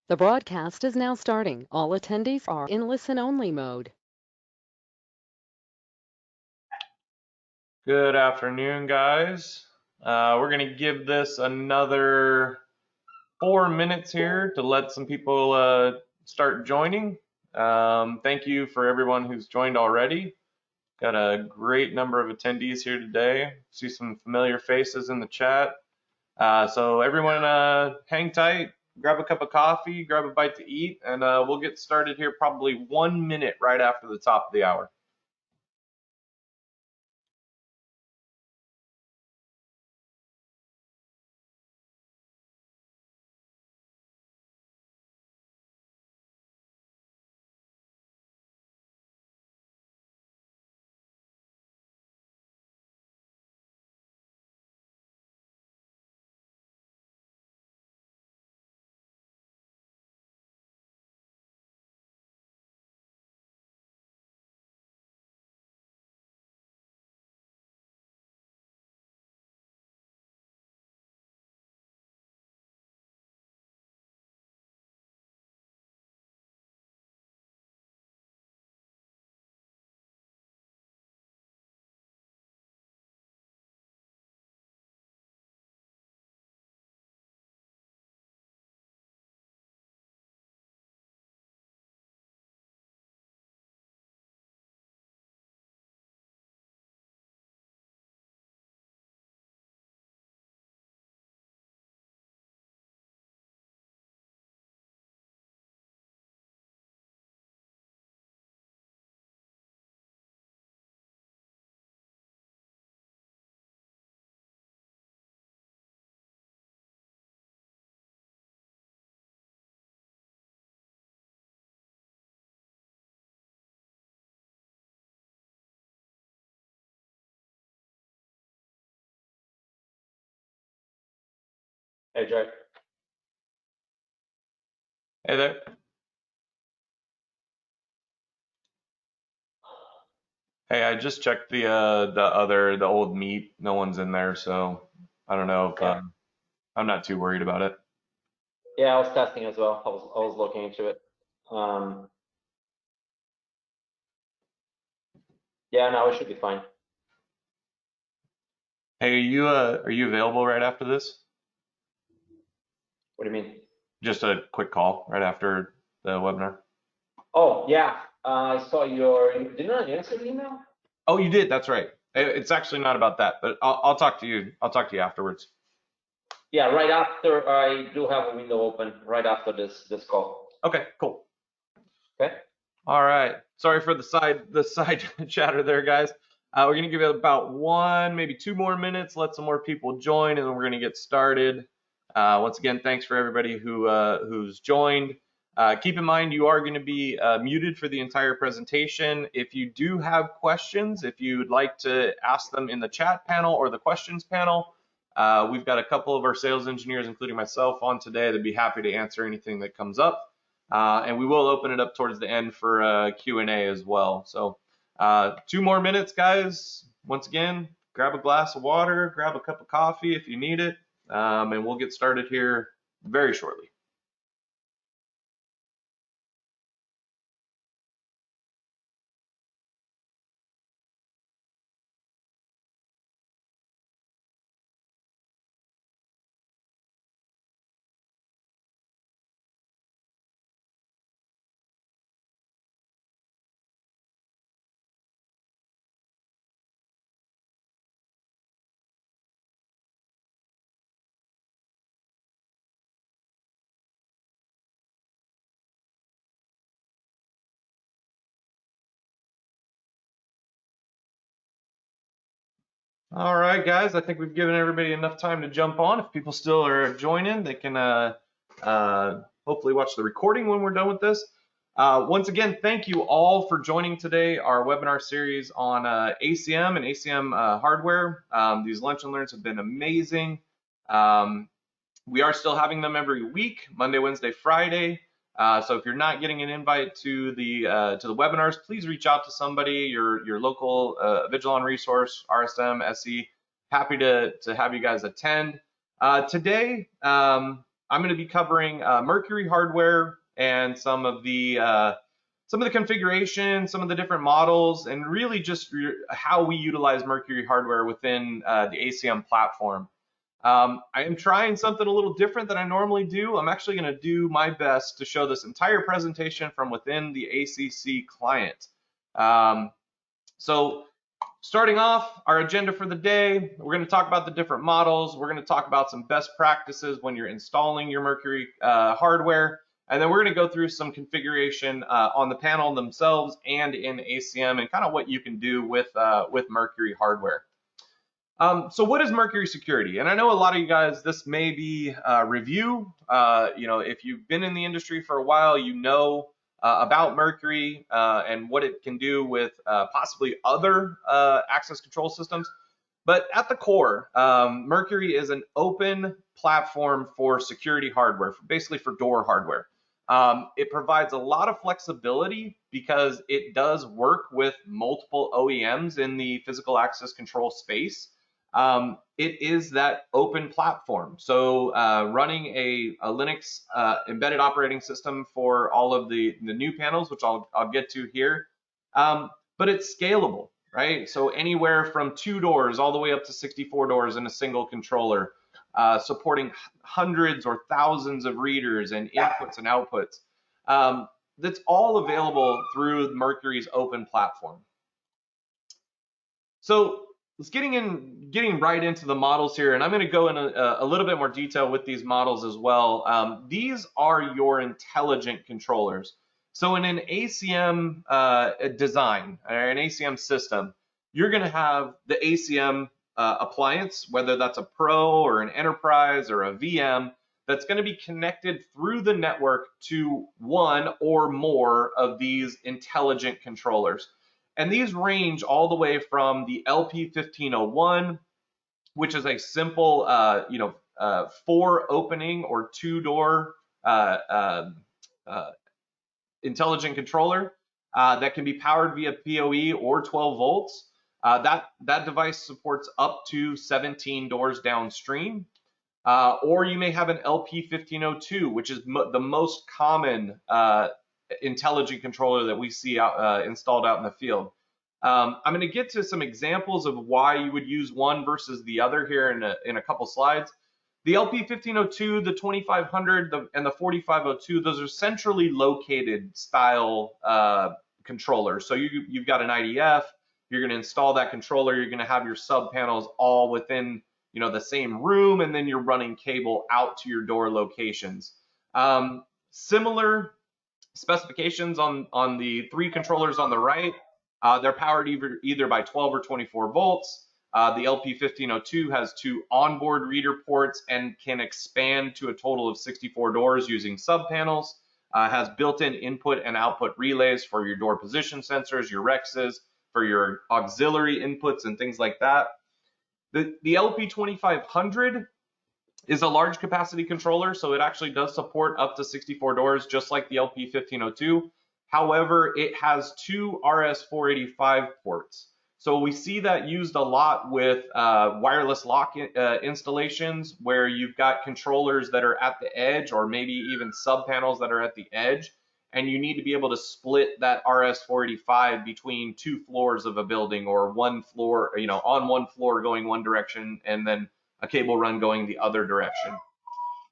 The broadcast is now starting. All attendees are in listen-only mode. Good afternoon, guys. We're going to give this another 4 minutes here to let some people start joining. Thank you for everyone who's joined already. Got a great number of attendees here today. See some familiar faces in the chat. So everyone hang tight, grab a cup of coffee, grab a bite to eat, and we'll get started here probably 1 minute right after the top of the hour. Hey, Jay. Hey there. Hey, I just checked the old meet. No one's in there, so I don't know if Yeah. I'm not too worried about it. Yeah, I was testing as well. I was looking into it. Yeah, no, it should be fine. Hey, are you available right after this? What do you mean? Just a quick call right after the webinar. Oh, yeah. I saw didn't I answer the email? Oh, you did. That's right. It's actually not about that, but I'll talk to you. I'll talk to you afterwards. Yeah, right after. I do have a window open right after this call. Okay, cool. Okay. All right. Sorry for the side chatter there, guys. We're gonna give it about 1, maybe 2 more minutes. Let some more people join, and then we're gonna get started. Once again, thanks for everybody who's joined. Keep in mind you are going to be muted for the entire presentation. If you do have questions, if you'd like to ask them in the chat panel or the questions panel, we've got a couple of our sales engineers, including myself, on today that'd be happy to answer anything that comes up. And we will open it up towards the end for Q&A as well. So 2 more minutes, guys. Once again, grab a glass of water, grab a cup of coffee if you need it, and we'll get started here very shortly. All right, guys, I think we've given everybody enough time to jump on. If people still are joining, they can hopefully watch the recording when we're done with this. Once again, thank you all for joining today, our webinar series on ACM and ACM hardware. These lunch and learns have been amazing. We are still having them every week, Monday, Wednesday, Friday. So if you're not getting an invite to the webinars, please reach out to somebody, your local Vigilon resource, RSM, SE. Happy to have you guys attend. Today, I'm going to be covering Mercury hardware and some of the configuration, some of the different models, and really just how we utilize Mercury hardware within the ACM platform. I am trying something a little different than I normally do. I'm actually going to do my best to show this entire presentation from within the ACC client. So starting off, our agenda for the day, we're going to talk about the different models. We're going to talk about some best practices when you're installing your Mercury hardware. And then we're going to go through some configuration on the panel themselves and in ACM and kind of what you can do with Mercury hardware. So what is Mercury security? And I know a lot of you guys, this may be review. If you've been in the industry for a while, you know about Mercury and what it can do with possibly other access control systems. But at the core, Mercury is an open platform for security hardware, basically for door hardware. It provides a lot of flexibility because it does work with multiple OEMs in the physical access control space. It is that open platform. So running a Linux embedded operating system for all of the new panels, which I'll get to here, but it's scalable, right? So anywhere from 2 doors all the way up to 64 doors in a single controller, supporting hundreds or thousands of readers and inputs and outputs. That's all available through Mercury's open platform. So let's getting right into the models here, and I'm going to go in a little bit more detail with these models as well. These are your intelligent controllers. So in an ACM design or an ACM system, you're going to have the ACM appliance, whether that's a Pro or an Enterprise or a VM, that's going to be connected through the network to one or more of these intelligent controllers. And these range all the way from the LP1501, which is a simple, 4 opening or 2 door intelligent controller that can be powered via PoE or 12 volts. That device supports up to 17 doors downstream. Or you may have an LP1502, which is the most common intelligent controller that we see installed out in the field. I'm going to get to some examples of why you would use one versus the other here in a couple slides. The LP1502, the 2500, and the 4502, those are centrally located style controllers. So you've got an IDF, you're going to install that controller, you're going to have your sub panels all within the same room, and then you're running cable out to your door locations. Similar specifications on the 3 controllers on the right. They're powered either by 12 or 24 volts. The LP1502 has 2 onboard reader ports and can expand to a total of 64 doors using sub panels. Has built-in input and output relays for your door position sensors, your REXs, for your auxiliary inputs and things like that. The LP2500 is a large capacity controller, so it actually does support up to 64 doors, just like the LP1502. However, it has 2 RS485 ports. So we see that used a lot with wireless lock installations, where you've got controllers that are at the edge, or maybe even sub panels that are at the edge, and you need to be able to split that RS485 between 2 floors of a building, or one floor, on one floor going one direction and then a cable run going the other direction.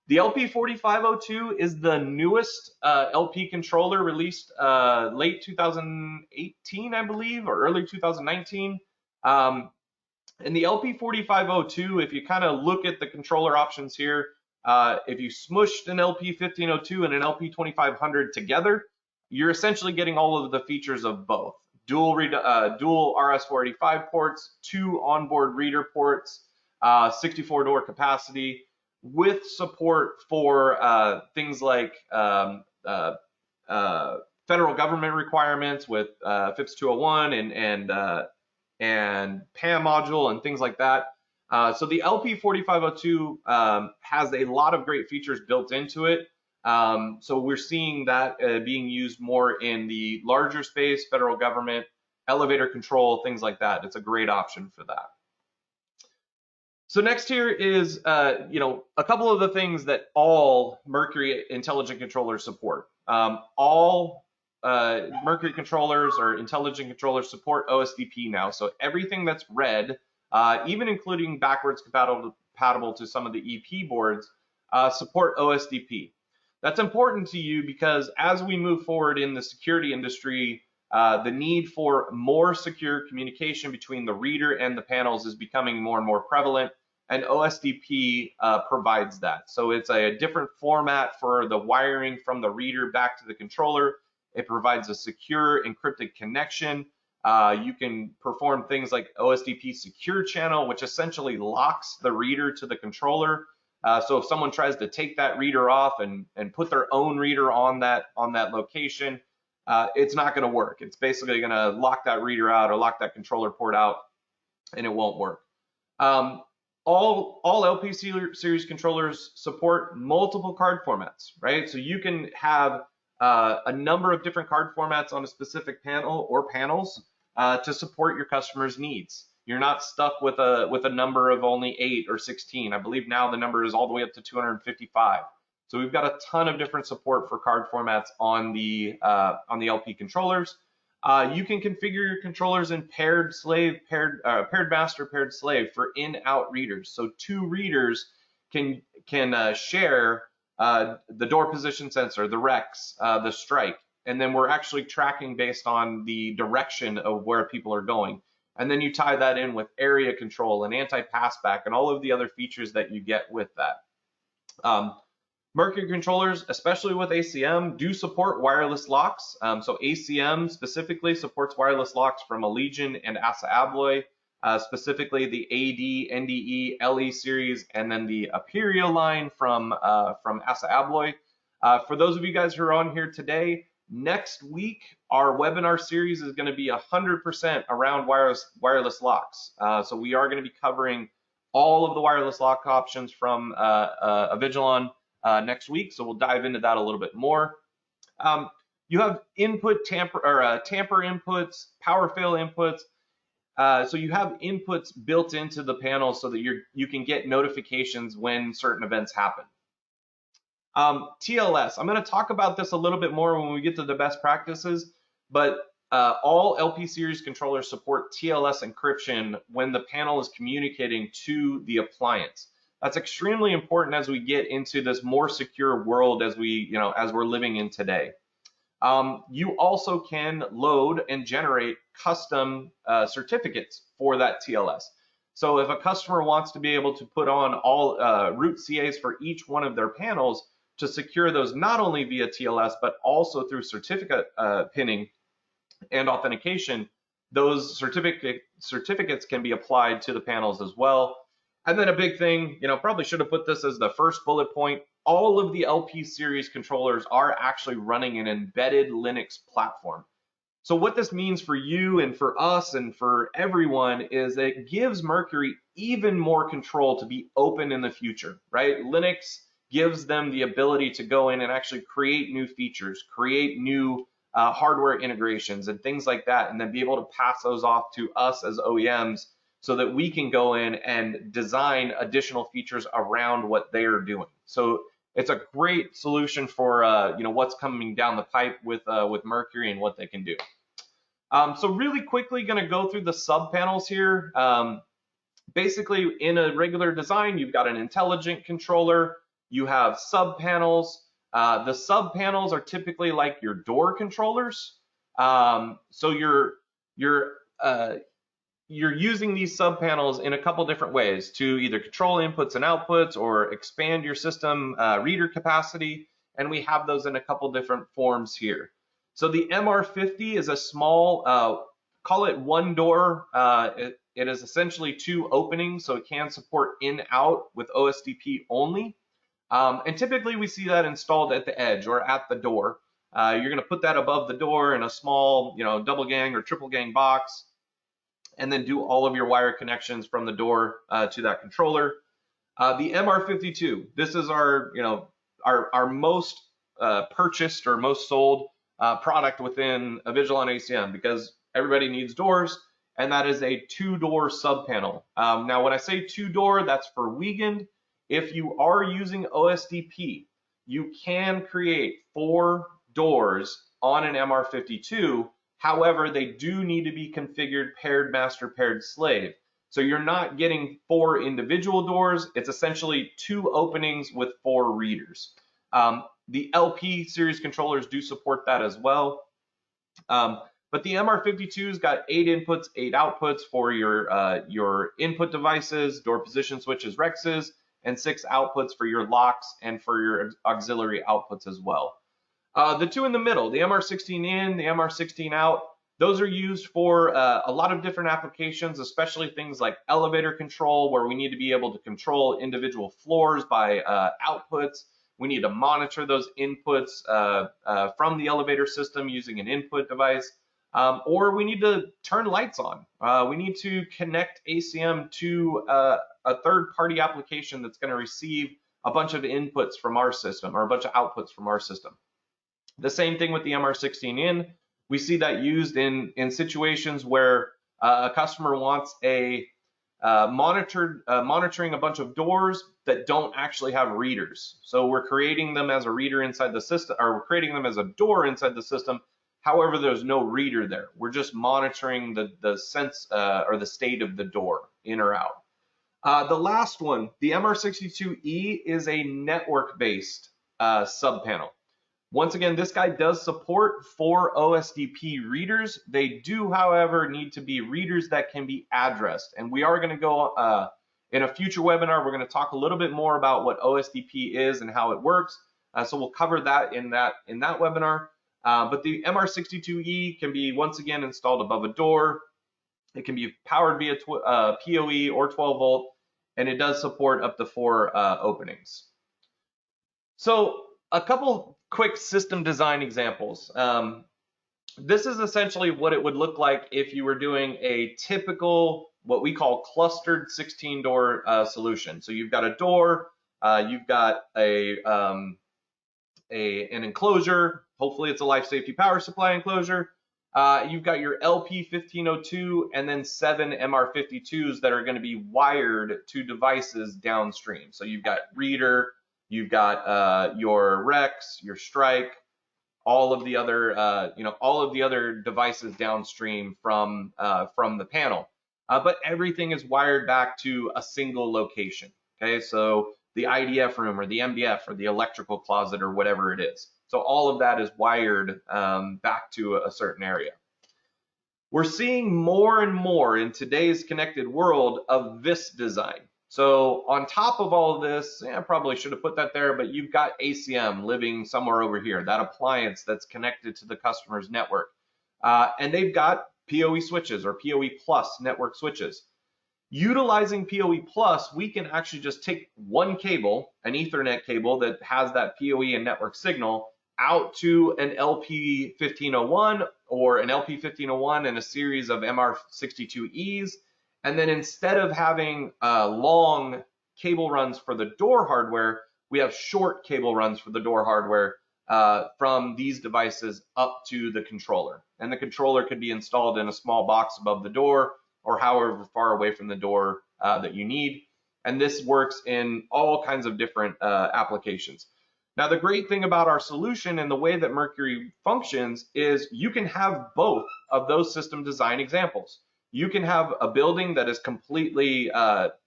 The LP4502 is the newest LP controller, released late 2018, I believe, or early 2019. And the LP4502, if you kind of look at the controller options here, if you smushed an LP1502 and an LP2500 together, you're essentially getting all of the features of both. Dual RS485 ports, 2 onboard reader ports, 64 door capacity, with support for things like federal government requirements with FIPS 201 and PAM module and things like that. So the LP4502 has a lot of great features built into it. So we're seeing that being used more in the larger space, federal government, elevator control, things like that. It's a great option for that. So next here is, a couple of the things that all Mercury intelligent controllers support. All Mercury controllers or intelligent controllers support OSDP now. So everything that's red, even including backwards compatible to some of the EP boards, support OSDP. That's important to you because as we move forward in the security industry, the need for more secure communication between the reader and the panels is becoming more and more prevalent, and OSDP provides that. So it's a different format for the wiring from the reader back to the controller. It provides a secure encrypted connection. You can perform things like OSDP secure channel, which essentially locks the reader to the controller. So if someone tries to take that reader off and put their own reader on that location, it's not going to work. It's basically going to lock that reader out or lock that controller port out, and it won't work. All LP series controllers support multiple card formats, right? So you can have a number of different card formats on a specific panel or panels to support your customers' needs. You're not stuck with a number of only 8 or 16. I believe now the number is all the way up to 255. So we've got a ton of different support for card formats on the LP controllers. You can configure your controllers in paired master, paired slave for in-out readers. So 2 readers can share the door position sensor, the Rex, the strike, and then we're actually tracking based on the direction of where people are going. And then you tie that in with area control and anti-passback and all of the other features that you get with that. Mercury controllers, especially with ACM, do support wireless locks. So ACM specifically supports wireless locks from Allegion and ASA Abloy, specifically the AD, NDE, LE series, and then the Aperio line from ASA Abloy. For those of you guys who are on here today, next week our webinar series is going to be 100% around wireless locks. So we are going to be covering all of the wireless lock options from Avigilon next week, so we'll dive into that a little bit more. You have input tamper inputs, power fail inputs. So you have inputs built into the panel so that you can get notifications when certain events happen. TLS, I'm going to talk about this a little bit more when we get to the best practices, but all LP series controllers support TLS encryption when the panel is communicating to the appliance. That's extremely important as we get into this more secure world as we're living in today. You also can load and generate custom certificates for that TLS. So if a customer wants to be able to put on all root CAs for each one of their panels to secure those not only via TLS but also through certificate pinning and authentication, those certificates can be applied to the panels as well. And then a big thing, probably should have put this as the first bullet point, all of the LP series controllers are actually running an embedded Linux platform. So what this means for you and for us and for everyone is that it gives Mercury even more control to be open in the future, right? Linux gives them the ability to go in and actually create new features, create new hardware integrations and things like that, and then be able to pass those off to us as OEMs so that we can go in and design additional features around what they're doing. So it's a great solution for what's coming down the pipe with Mercury and what they can do. So really quickly going to go through the sub panels here. Basically, in a regular design, you've got an intelligent controller. You have sub panels. The sub panels are typically like your door controllers. So you're using these sub panels in a couple different ways to either control inputs and outputs or expand your system reader capacity. And we have those in a couple different forms here. So the MR50 is a small, call it one door. It is essentially 2 openings, so it can support in-out with OSDP only. And typically we see that installed at the edge or at the door. You're going to put that above the door in a small, double gang or triple gang box, and then do all of your wire connections from the door to that controller. The MR52, this is our most purchased or most sold product within Avigilon ACM because everybody needs doors and that is a 2-door sub panel. Now, when I say 2-door, that's for Wiegand. If you are using OSDP, you can create 4 doors on an MR52. However, they do need to be configured paired master, paired slave. So you're not getting 4 individual doors. It's essentially 2 openings with 4 readers. The LP series controllers do support that as well. But the MR52's got 8 inputs, 8 outputs for your input devices, door position switches, Rexes, and 6 outputs for your locks and for your auxiliary outputs as well. The 2 in the middle, the MR16 in, the MR16 out, those are used for a lot of different applications, especially things like elevator control, where we need to be able to control individual floors by outputs. We need to monitor those inputs from the elevator system using an input device, or we need to turn lights on. We need to connect ACM to a third-party application that's going to receive a bunch of inputs from our system or a bunch of outputs from our system. The same thing with the MR16 in. We see that used in situations where a customer wants a monitoring a bunch of doors that don't actually have readers. So we're creating them as a reader inside the system, or we're creating them as a door inside the system. However, there's no reader there. We're just monitoring the sense or the state of the door, in or out. The last one, the MR62E, is a network-based sub panel. Once again, this guy does support 4 OSDP readers. They do, however, need to be readers that can be addressed. And we are going to go in a future webinar, we're going to talk a little bit more about what OSDP is and how it works. So we'll cover that in that webinar. But the MR62E can be, once again, installed above a door. It can be powered via PoE or 12 volt, and it does support up to 4 openings. So a couple quick system design examples. This is essentially what it would look like if you were doing a typical, what we call clustered 16-door solution. So you've got a door, you've got an enclosure. Hopefully it's a life safety power supply enclosure. You've got your LP1502 and then 7 MR52s that are going to be wired to devices downstream. So you've got reader, you've got your Rex, your Strike, all of the other, all of the other devices downstream from the panel. But everything is wired back to a single location. Okay, so the IDF room or the MDF or the electrical closet or whatever it is. So all of that is wired back to a certain area. We're seeing more and more in today's connected world of this design. So on top of all of this, I probably should have put that there, but you've got ACM living somewhere over here, that appliance that's connected to the customer's network. And they've got PoE switches or PoE plus network switches. Utilizing PoE plus, we can actually just take one cable, an Ethernet cable that has that PoE and network signal, out to an LP1501 or an LP1501 and a series of MR62Es. And then instead of having long cable runs for the door hardware, we have short cable runs for the door hardware from these devices up to the controller. And the controller could be installed in a small box above the door or however far away from the door that you need. And this works in all kinds of different applications. Now, the great thing about our solution and the way that Mercury functions is you can have both of those system design examples. You can have a building that is completely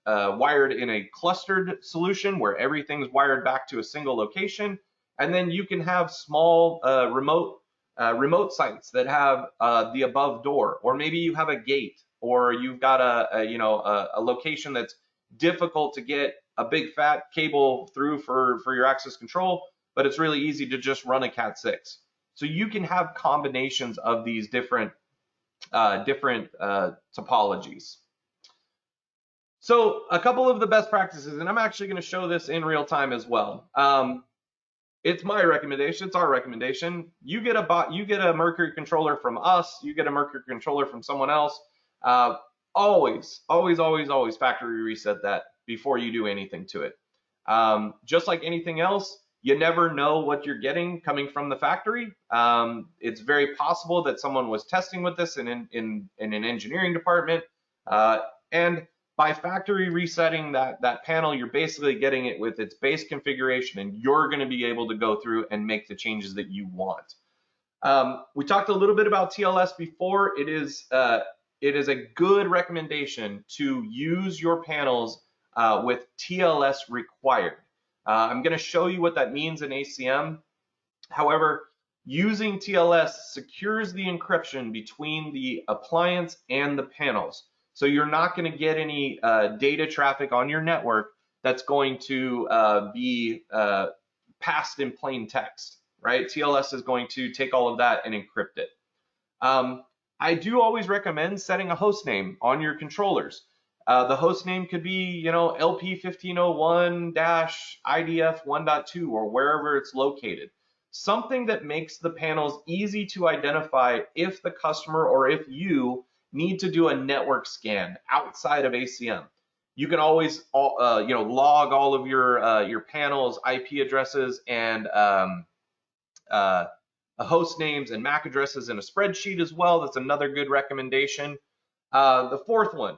wired in a clustered solution where everything's wired back to a single location, and then you can have small remote sites that have the above door, or maybe you have a gate, or you've got a location that's difficult to get a big fat cable through for your access control, but it's really easy to just run a Cat6. So you can have combinations of these different topologies. So a couple of the best practices, and I'm actually going to show this in real time as well. It's my recommendation. It's our recommendation. You get a Mercury controller from us. You get a Mercury controller from someone else. Always factory reset that before you do anything to it. Just like anything else, You never know what you're getting coming from the factory. It's very possible that someone was testing with this in an engineering department, and by factory resetting that panel, you're basically getting it with its base configuration, and you're going to be able to go through and make the changes that you want. We talked a little bit about TLS before. It is a good recommendation to use your panels with TLS required. I'm going to show you what that means in ACM. However, using TLS secures the encryption between the appliance and the panels. So you're not going to get any data traffic on your network that's going to be passed in plain text, right? TLS is going to take all of that and encrypt it. I do always recommend setting a host name on your controllers. The host name could be, LP1501-IDF1.2 or wherever it's located. Something that makes the panels easy to identify if the customer or if you need to do a network scan outside of ACM. You can always, log all of your panels, IP addresses, and host names and MAC addresses in a spreadsheet as well. That's another good recommendation. The fourth one,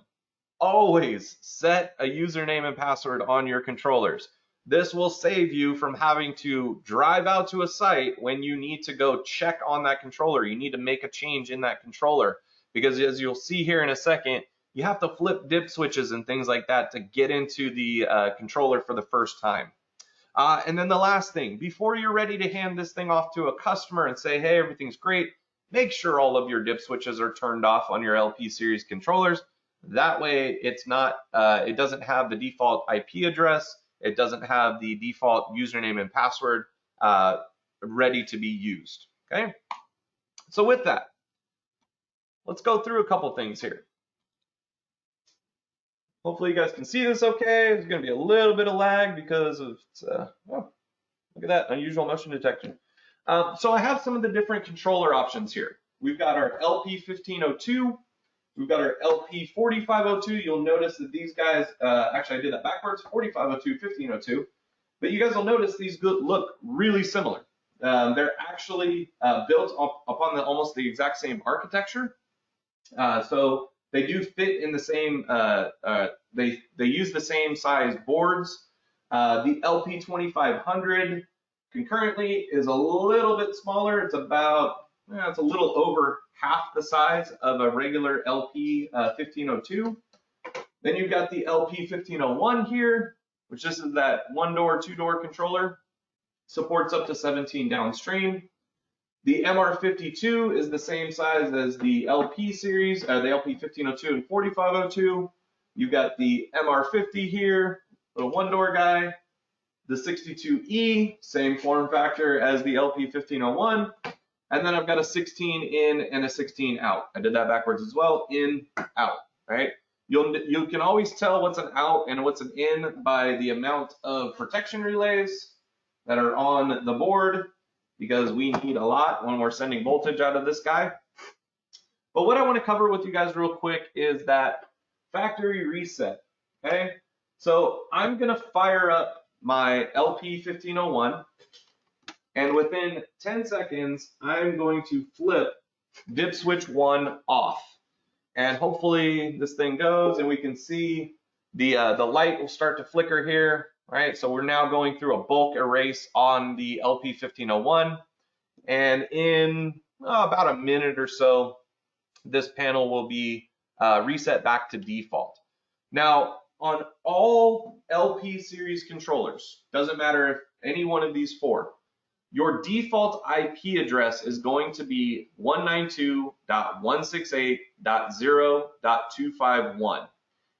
always set a username and password on your controllers. This will save you from having to drive out to a site when you need to go check on that controller. You need to make a change in that controller, because as you'll see here in a second, you have to flip dip switches and things like that to get into the controller for the first time. And then the last thing, before you're ready to hand this thing off to a customer and say, hey, everything's great, make sure all of your dip switches are turned off on your LP series controllers. That way it's not, it doesn't have the default IP address, it doesn't have the default username and password ready to be used, okay? So with that, let's go through a couple things here. Hopefully you guys can see this okay. There's going to be a little bit of lag because of, look at that, unusual motion detection. So I have some of the different controller options here. We've got our LP1502, we've got our LP4502. You'll notice that these guys, actually I did that backwards, 4502, 1502. But you guys will notice these look really similar. They're actually built upon almost the exact same architecture. So they do fit in the same, they use the same size boards. The LP2500 concurrently is a little bit smaller. It's about, it's a little over half the size of a regular LP1502. Then you've got the LP1501 here, which this is that one door, two door controller. Supports up to 17 downstream. The MR52 is the same size as the LP series, the LP1502 and 4502. You've got the MR50 here, little one door guy. The 62E, same form factor as the LP1501. And then I've got a 16 in and a 16 out. I did that backwards as well, in, out, right? You can always tell what's an out and what's an in by the amount of protection relays that are on the board, because we need a lot when we're sending voltage out of this guy. But what I want to cover with you guys real quick is that factory reset, okay? So I'm going to fire up my LP1501, and within 10 seconds, I'm going to flip dip switch 1 off. And hopefully this thing goes and we can see the light will start to flicker here, right? So we're now going through a bulk erase on the LP1501. And in about a minute or so, this panel will be reset back to default. Now, on all LP series controllers, doesn't matter if any one of these four, your default IP address is going to be 192.168.0.251.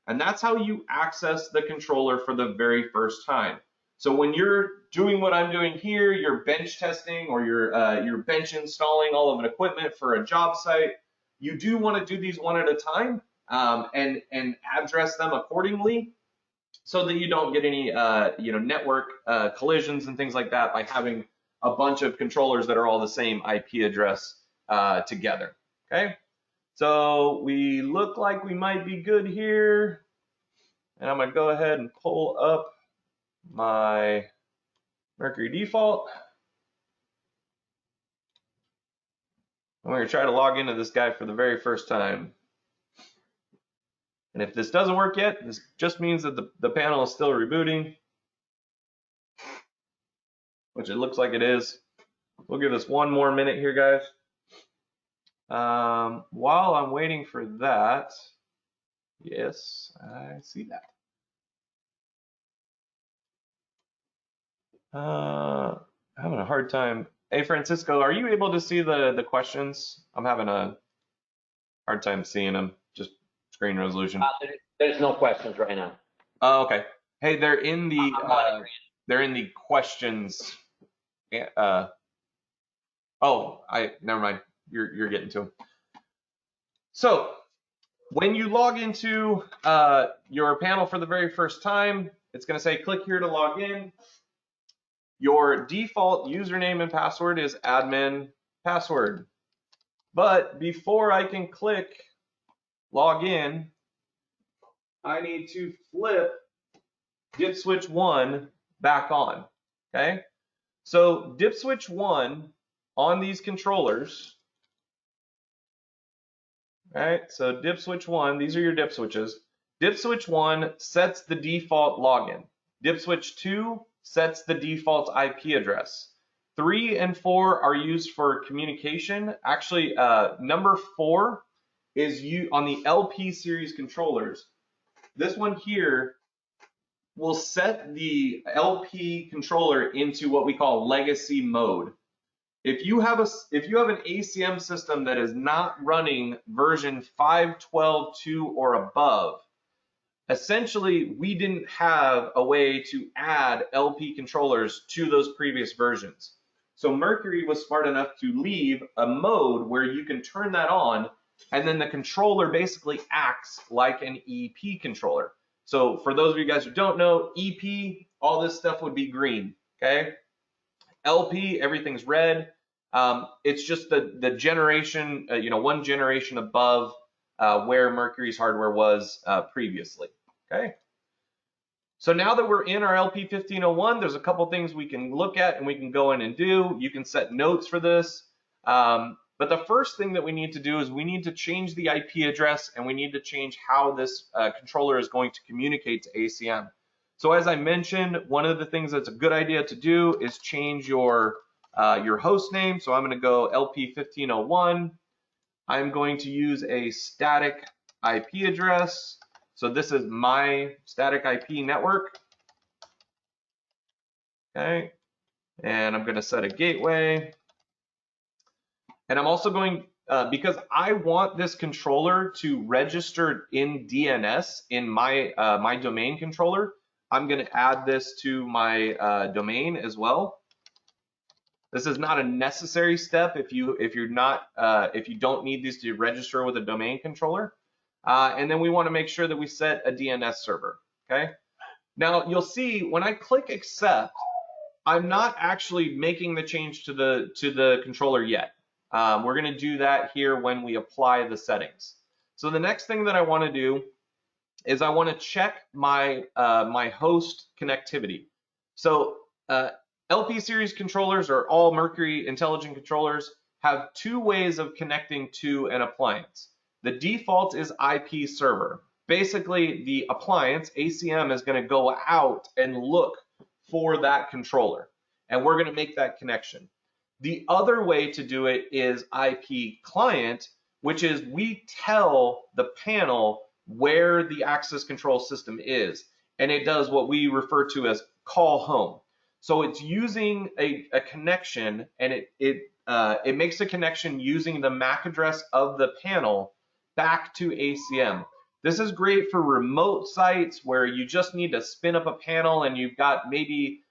And that's how you access the controller for the very first time. So when you're doing what I'm doing here, you're bench testing or you're bench installing all of an equipment for a job site, you do want to do these one at a time and address them accordingly, so that you don't get any network collisions and things like that by having a bunch of controllers that are all the same IP address together. Okay, so we look like we might be good here, and I'm gonna go ahead and pull up my Mercury default. And we're going to try to log into this guy for the very first time. And if this doesn't work yet, this just means that the panel is still rebooting, which it looks like it is. We'll give this one more minute here, guys. While I'm waiting for that, yes, I see that. Having a hard time. Hey, Francisco, are you able to see the questions? I'm having a hard time seeing them, just screen resolution. There's no questions right now. Oh, okay. Hey, they're in the questions. Never mind. You're getting to them. So when you log into your panel for the very first time, it's going to say click here to log in. Your default username and password is admin password. But before I can click log in, I need to flip dip switch 1 back on. Okay? So dip switch 1 on these controllers. Right? So dip switch 1, these are your dip switches. Dip switch 1 sets the default login. Dip switch 2 sets the default IP address. 3 and 4 are used for communication. Actually, number 4 is on the LP series controllers. This one here will set the LP controller into what we call legacy mode. If you have an ACM system that is not running version 5.12.2 or above, essentially we didn't have a way to add LP controllers to those previous versions. So Mercury was smart enough to leave a mode where you can turn that on, and then the controller basically acts like an EP controller. So for those of you guys who don't know, EP, all this stuff would be green, okay? LP, everything's red. It's just the generation, one generation above where Mercury's hardware was previously. Okay. So now that we're in our LP 1501, there's a couple things we can look at and we can go in and do. You can set notes for this. But the first thing that we need to do is we need to change the IP address, and we need to change how this controller is going to communicate to ACM. So as I mentioned, one of the things that's a good idea to do is change your host name. So I'm going to go LP 1501. I'm going to use a static IP address. So this is my static IP network. Okay. And I'm going to set a gateway. And I'm also going, because I want this controller to register in DNS in my my domain controller, I'm going to add this to my domain as well. This is not a necessary step if you don't need these to register with a domain controller. And then we want to make sure that we set a DNS server. Okay. Now you'll see when I click accept, I'm not actually making the change to the controller yet. We're going to do that here when we apply the settings. So the next thing that I want to do is I want to check my my host connectivity. So LP series controllers, or all Mercury intelligent controllers, have two ways of connecting to an appliance. The default is IP server. Basically, the appliance, ACM, is going to go out and look for that controller, and we're going to make that connection. The other way to do it is IP client, which is we tell the panel where the access control system is, and it does what we refer to as call home. So it's using a connection, and it makes a connection using the MAC address of the panel back to ACM. This is great for remote sites where you just need to spin up a panel and you've got maybe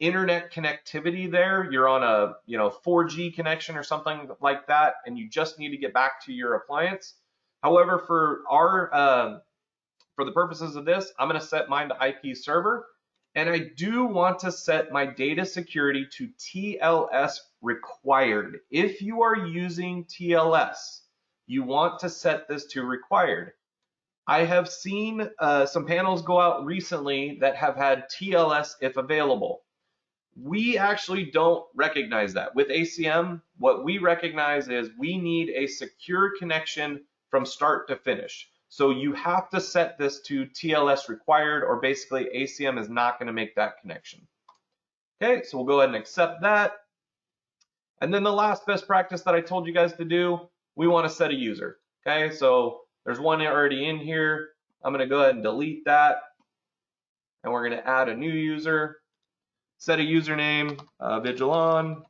internet connectivity there. You're on a 4G connection or something like that, and you just need to get back to your appliance. However, for the purposes of this, I'm going to set mine to IP server, and I do want to set my data security to TLS required. If you are using TLS, you want to set this to required. I have seen some panels go out recently that have had TLS if available. We actually don't recognize that. With ACM, what we recognize is we need a secure connection from start to finish. So you have to set this to TLS required, or basically ACM is not going to make that connection. Okay, so we'll go ahead and accept that. And then the last best practice that I told you guys to do, we want to set a user. Okay, so there's one already in here. I'm going to go ahead and delete that. And we're going to add a new user, set a username, Vigilon,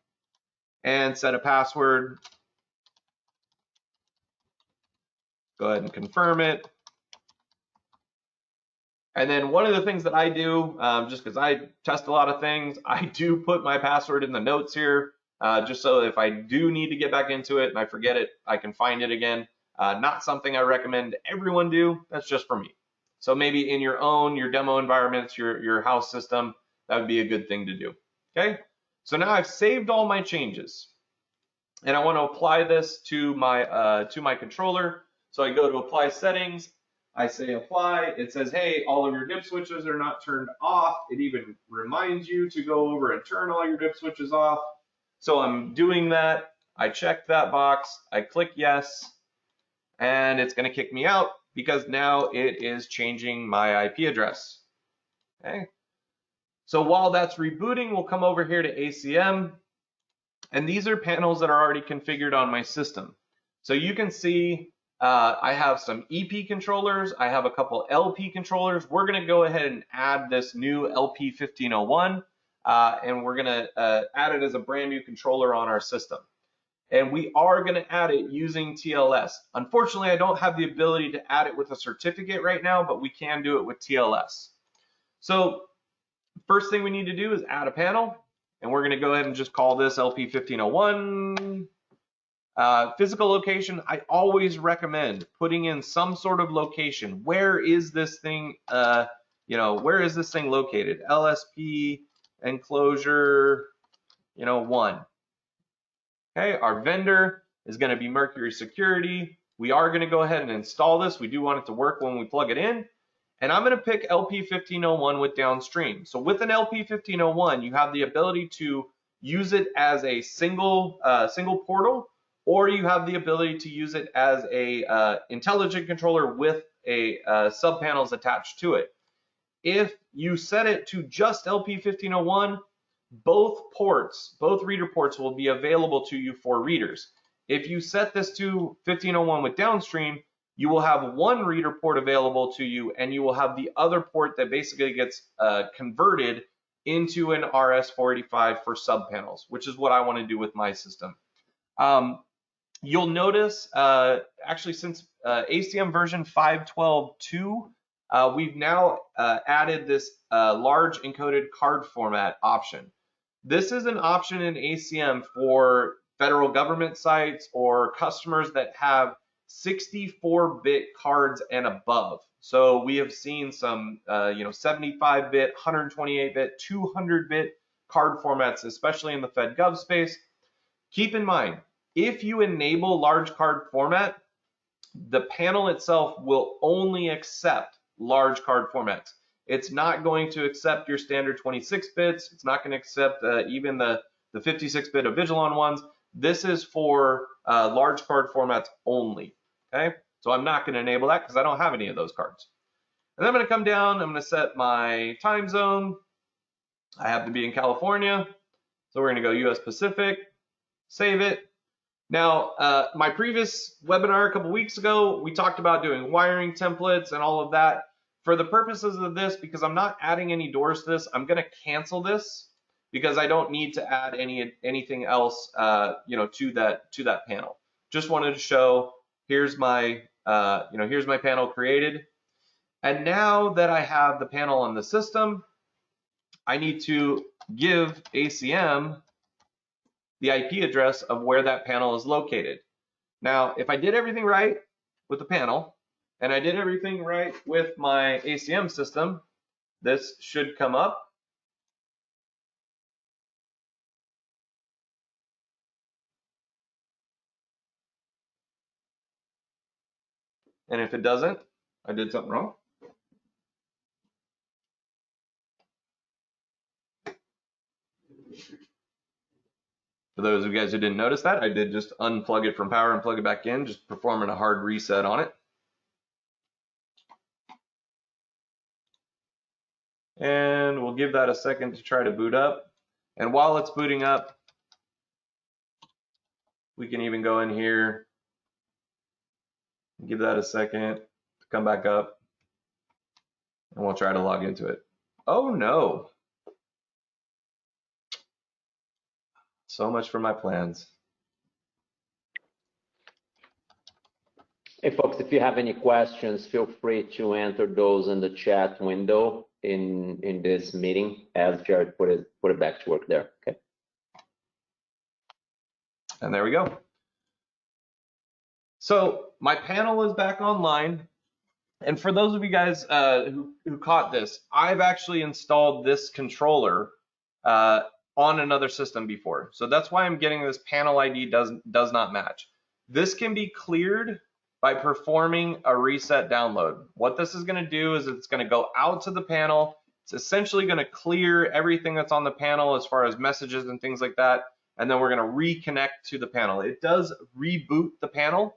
and set a password. Go ahead and confirm it. And then one of the things that I do, just because I test a lot of things, I do put my password in the notes here, just so if I do need to get back into it and I forget it, I can find it again. Not something I recommend everyone do. That's just for me. So maybe in your demo environments, your house system, that would be a good thing to do. Okay. So now I've saved all my changes, and I want to apply this to my controller. So I go to Apply Settings. I say Apply. It says, hey, all of your dip switches are not turned off. It even reminds you to go over and turn all your dip switches off. So I'm doing that. I check that box. I click yes, and it's going to kick me out because now it is changing my IP address. Okay. So while that's rebooting, we'll come over here to ACM. And these are panels that are already configured on my system. So you can see I have some EP controllers. I have a couple LP controllers. We're going to go ahead and add this new LP1501, and we're going to add it as a brand new controller on our system. And we are going to add it using TLS. Unfortunately, I don't have the ability to add it with a certificate right now, but we can do it with TLS. So first thing we need to do is add a panel. And we're going to go ahead and just call this LP1501. Physical location, I always recommend putting in some sort of location. Where is this thing, where is this thing located? LSP enclosure, 1. Okay, our vendor is going to be Mercury Security. We are going to go ahead and install this. We do want it to work when we plug it in. And I'm going to pick LP1501 with downstream. So with an LP1501, you have the ability to use it as a single portal, or you have the ability to use it as a intelligent controller with a sub-panels attached to it. If you set it to just LP1501, both reader ports will be available to you for readers. If you set this to 1501 with downstream, you will have one reader port available to you, and you will have the other port that basically gets converted into an RS-485 for subpanels, which is what I want to do with my system. You'll notice, actually, since ACM version 5.12.2, we've now added this large encoded card format option. This is an option in ACM for federal government sites or customers that have 64-bit cards and above. So we have seen some 75-bit, 128-bit, 200-bit card formats, especially in the FedGov space. Keep in mind, if you enable large card format, the panel itself will only accept large card formats. It's not going to accept your standard 26 bits. It's not going to accept even the 56-bit of Vigilon ones. This is for large card formats only. Okay, so I'm not going to enable that because I don't have any of those cards. And then I'm going to come down. I'm going to set my time zone. I have to be in California, so we're going to go U.S. Pacific. Save it. Now, my previous webinar a couple weeks ago, we talked about doing wiring templates and all of that. For the purposes of this, because I'm not adding any doors to this, I'm going to cancel this because I don't need to add anything else, to that panel. Just wanted to show here's my panel created, and now that I have the panel on the system, I need to give ACM the IP address of where that panel is located. Now, if I did everything right with the panel, and I did everything right with my ACM system, this should come up. And if it doesn't, I did something wrong. For those of you guys who didn't notice that, I did just unplug it from power and plug it back in, just performing a hard reset on it. And we'll give that a second to try to boot up. And while it's booting up, we can even go in here, give that a second to come back up, and we'll try to log into it. Oh no. So much for my plans. Hey folks, if you have any questions, feel free to enter those in the chat window in this meeting as Jared put it back to work there. Okay. And there we go. So my panel is back online. And for those of you guys who caught this, I've actually installed this controller on another system before. So that's why I'm getting this panel ID does not match. This can be cleared by performing a reset download. What this is going to do is it's going to go out to the panel. It's essentially going to clear everything that's on the panel as far as messages and things like that. And then we're going to reconnect to the panel. It does reboot the panel.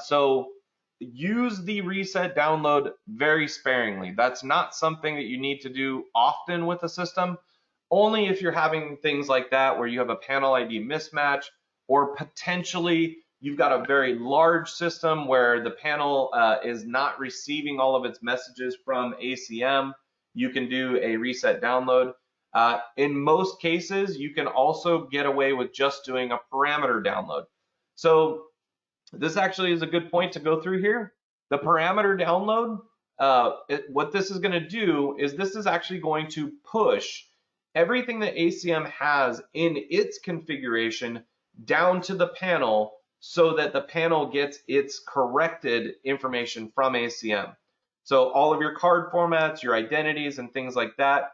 So use the reset download very sparingly. That's not something that you need to do often with a system. Only if you're having things like that where you have a panel ID mismatch, or potentially you've got a very large system where the panel is not receiving all of its messages from ACM, you can do a reset download. In most cases, you can also get away with just doing a parameter download. So this actually is a good point to go through here. The parameter download, what this is going to do is this is actually going to push everything that ACM has in its configuration down to the panel so that the panel gets its corrected information from ACM. So all of your card formats, your identities, and things like that,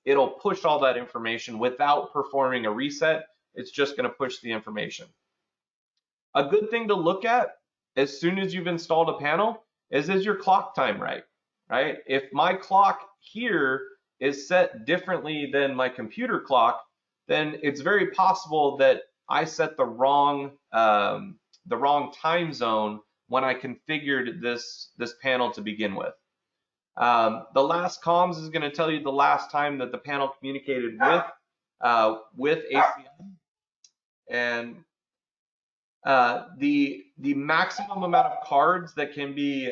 it'll push all that information without performing a reset. It's just going to push the information. A good thing to look at as soon as you've installed a panel is your clock time right? If my clock here is set differently than my computer clock, then it's very possible that I set the wrong time zone when I configured this panel to begin with. The last comms is going to tell you the last time that the panel communicated with ACM, and the maximum amount of cards that can be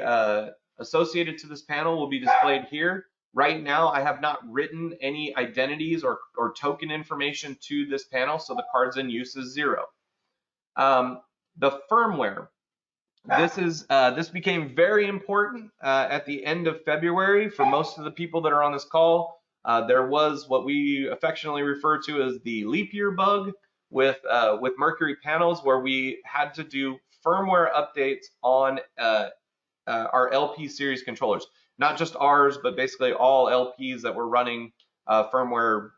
associated to this panel will be displayed here. Right now, I have not written any identities or token information to this panel, so the cards in use is 0. The firmware. This became very important at the end of February for most of the people that are on this call. There was what we affectionately refer to as the leap year bug with Mercury panels, where we had to do firmware updates on our LP series controllers. Not just ours, but basically all LPs that were running firmware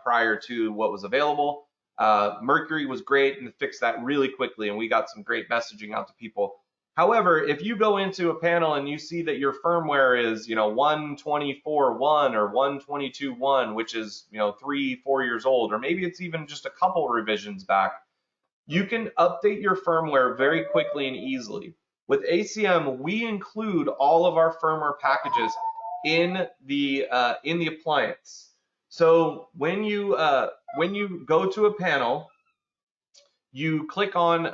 prior to what was available. Mercury was great and fixed that really quickly, and we got some great messaging out to people. However, if you go into a panel and you see that your firmware is 124.1 or 122.1, which is 3-4 years old, or maybe it's even just a couple revisions back, you can update your firmware very quickly and easily. With ACM, we include all of our firmware packages in the appliance. So when you go to a panel, you click on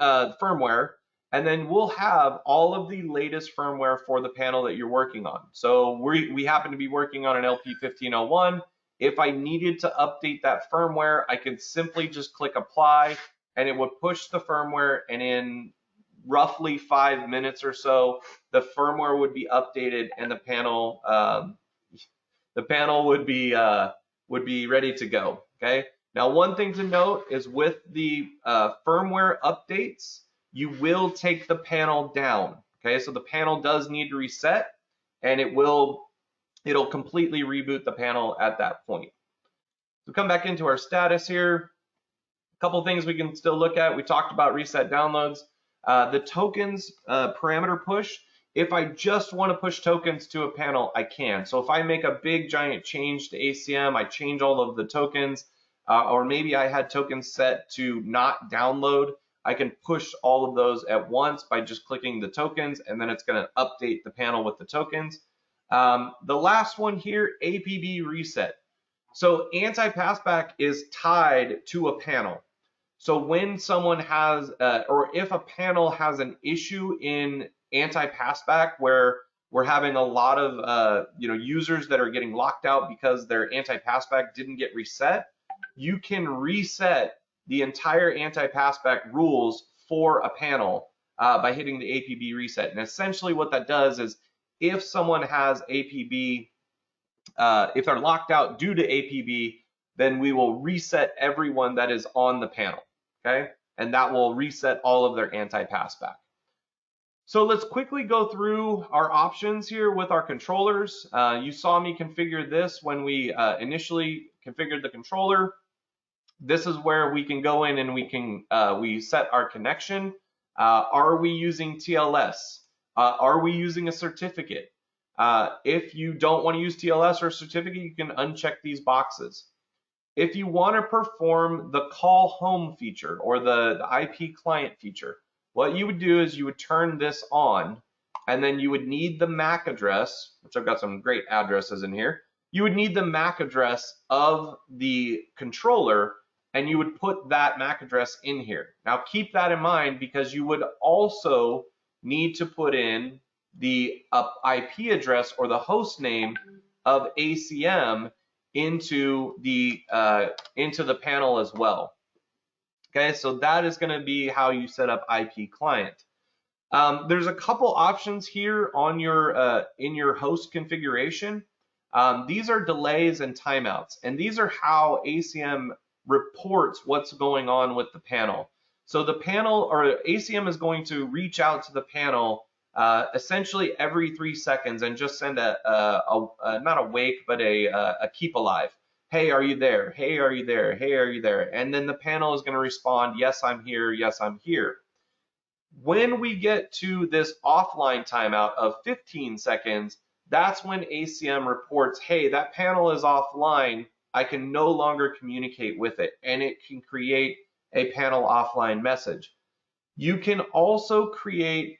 firmware, and then we'll have all of the latest firmware for the panel that you're working on. So we happen to be working on an LP1501. If I needed to update that firmware, I could simply just click apply, and it would push the firmware, and in roughly 5 minutes or so, the firmware would be updated, and the panel would be ready to go. Okay. Now, one thing to note is with the firmware updates, you will take the panel down. Okay, so the panel does need to reset, and it'll completely reboot the panel at that point. So come back into our status here. A couple things we can still look at. We talked about reset downloads. The tokens parameter push. If I just want to push tokens to a panel, I can. So if I make a big giant change to ACM, I change all of the tokens, or maybe I had tokens set to not download. I can push all of those at once by just clicking the tokens, and then it's going to update the panel with the tokens. The last one here, APB reset. So anti-passback is tied to a panel. So when someone has, or if a panel has an issue in anti-passback where we're having a lot of users that are getting locked out because their anti-passback didn't get reset, you can reset the entire anti-passback rules for a panel by hitting the APB reset. And essentially what that does is if someone has APB, if they're locked out due to APB, then we will reset everyone that is on the panel, okay? And that will reset all of their anti-passback. So let's quickly go through our options here with our controllers. You saw me configure this when we initially configured the controller. This is where we can go in and we set our connection. Are we using TLS? Are we using a certificate? If you don't want to use TLS or a certificate, you can uncheck these boxes. If you want to perform the call home feature or the IP client feature, what you would do is you would turn this on, and then you would need the MAC address, which I've got some great addresses in here. You would need the MAC address of the controller, and you would put that MAC address in here. Now keep that in mind because you would also need to put in the IP address or the host name of ACM into the panel as well. Okay, so that is going to be how you set up IP client. There's a couple options here on your in your host configuration. These are delays and timeouts, and these are how ACM reports what's going on with the panel. So the panel or ACM is going to reach out to the panel essentially every 3 seconds and just send not a wake, but a keep alive. Hey, are you there? Hey, are you there? Hey, are you there? And then the panel is going to respond, yes, I'm here. Yes, I'm here. When we get to this offline timeout of 15 seconds, that's when ACM reports, hey, that panel is offline. I can no longer communicate with it, and it can create a panel offline message. You can also create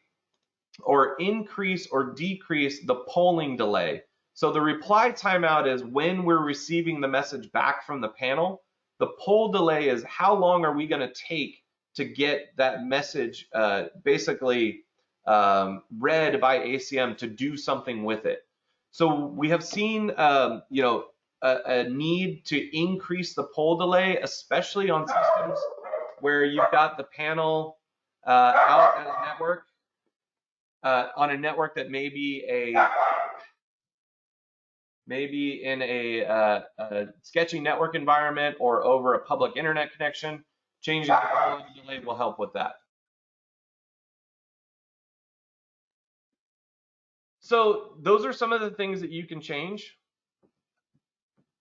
or increase or decrease the polling delay. So the reply timeout is when we're receiving the message back from the panel. The poll delay is how long are we going to take to get that message basically read by ACM to do something with it. So we have seen a need to increase the poll delay, especially on systems where you've got the panel out at a network. On a network that may be in a sketchy network environment or over a public internet connection, changing the polling delay will help with that. So those are some of the things that you can change.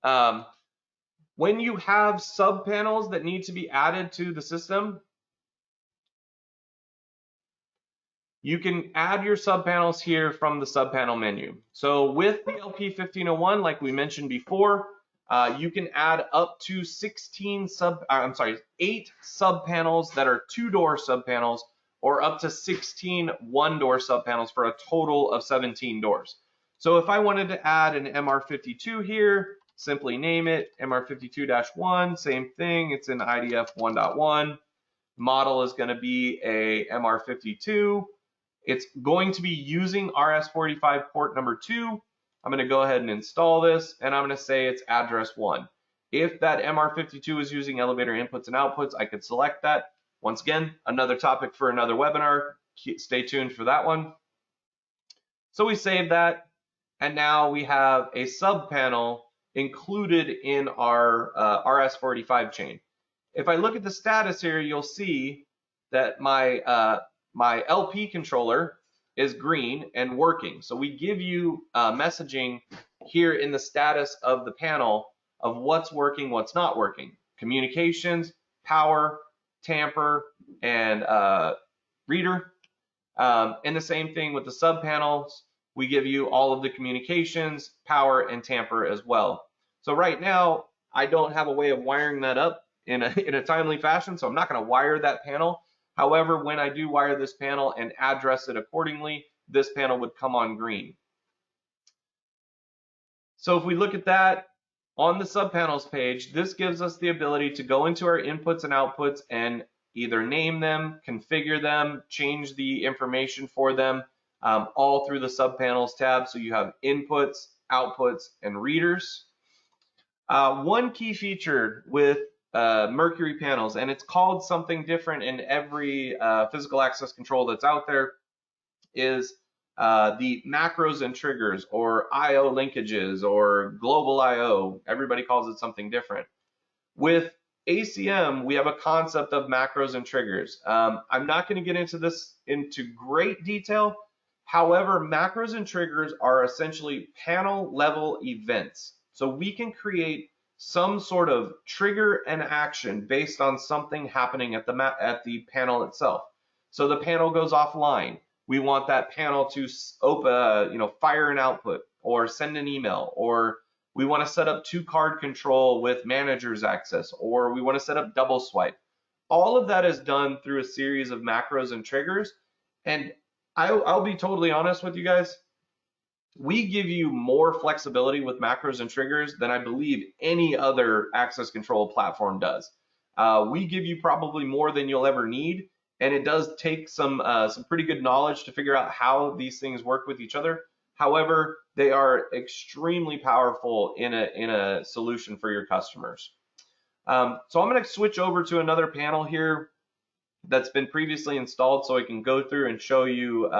When you have sub panels that need to be added to the system, you can add your subpanels here from the subpanel menu. So with the LP1501, like we mentioned before, you can add up to 8 subpanels that are 2-door subpanels, or up to 16 1-door subpanels for a total of 17 doors. So if I wanted to add an MR52 here, simply name it MR52-1, same thing, it's in IDF 1.1. Model is going to be a MR52. It's going to be using RS-485 port number 2. I'm going to go ahead and install this, and I'm going to say it's address 1. If that MR52 is using elevator inputs and outputs, I could select that. Once again, another topic for another webinar. Stay tuned for that one. So we save that, and now we have a sub panel included in our RS-485 chain. If I look at the status here, you'll see that my LP controller is green and working. So we give you messaging here in the status of the panel of what's working, what's not working. Communications, power, tamper, and reader. And the same thing with the sub panels. We give you all of the communications, power, and tamper as well. So right now, I don't have a way of wiring that up in a timely fashion, so I'm not going to wire that panel. However, when I do wire this panel and address it accordingly, this panel would come on green. So if we look at that on the subpanels page, this gives us the ability to go into our inputs and outputs and either name them, configure them, change the information for them, all through the subpanels tab. So you have inputs, outputs, and readers. One key feature with Mercury panels, and it's called something different in every physical access control that's out there, is the macros and triggers, or I/O linkages, or global I/O. Everybody calls it something different. With ACM, we have a concept of macros and triggers. I'm not going to get into this into great detail. However, macros and triggers are essentially panel level events. So we can create some sort of trigger and action based on something happening at the panel itself. So the panel goes offline. We want that panel to fire an output or send an email, or we want to set up 2-card control with manager's access, or we want to set up double swipe. All of that is done through a series of macros and triggers. And I'll be totally honest with you guys. We give you more flexibility with macros and triggers than I believe any other access control platform does. We give you probably more than you'll ever need, and it does take some pretty good knowledge to figure out how these things work with each other. However, they are extremely powerful in a solution for your customers. So I'm going to switch over to another panel here that's been previously installed, so I can go through and show you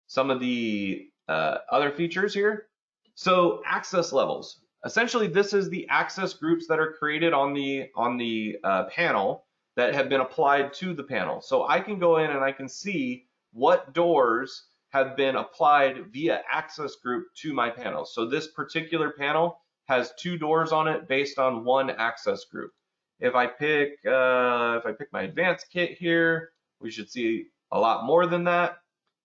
some of the other features here. So access levels. Essentially, this is the access groups that are created on the panel that have been applied to the panel. So I can go in and I can see what doors have been applied via access group to my panel. So this particular panel has 2 doors on it based on 1 access group. If I pick my advanced kit here, we should see a lot more than that.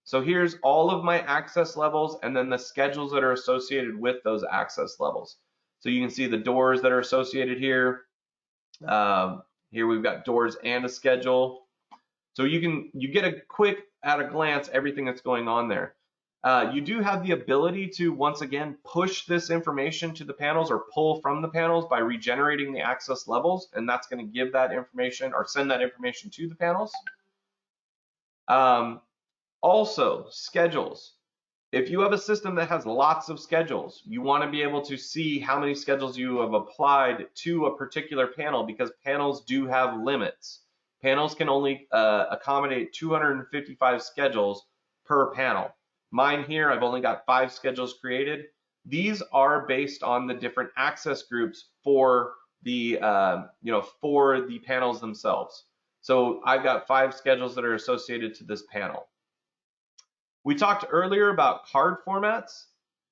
So here's all of my access levels and then the schedules that are associated with those access levels. So you can see the doors that are associated here. Here we've got doors and a schedule. So you get a quick at a glance everything that's going on there. You do have the ability to once again push this information to the panels or pull from the panels by regenerating the access levels, and that's going to give that information or send that information to the panels. Also, schedules. If you have a system that has lots of schedules, you want to be able to see how many schedules you have applied to a particular panel, because panels do have limits. Panels can only accommodate 255 schedules per panel. Mine here, I've only got 5 schedules created. These are based on the different access groups for the for the panels themselves. So I've got 5 schedules that are associated to this panel. We talked earlier about card formats.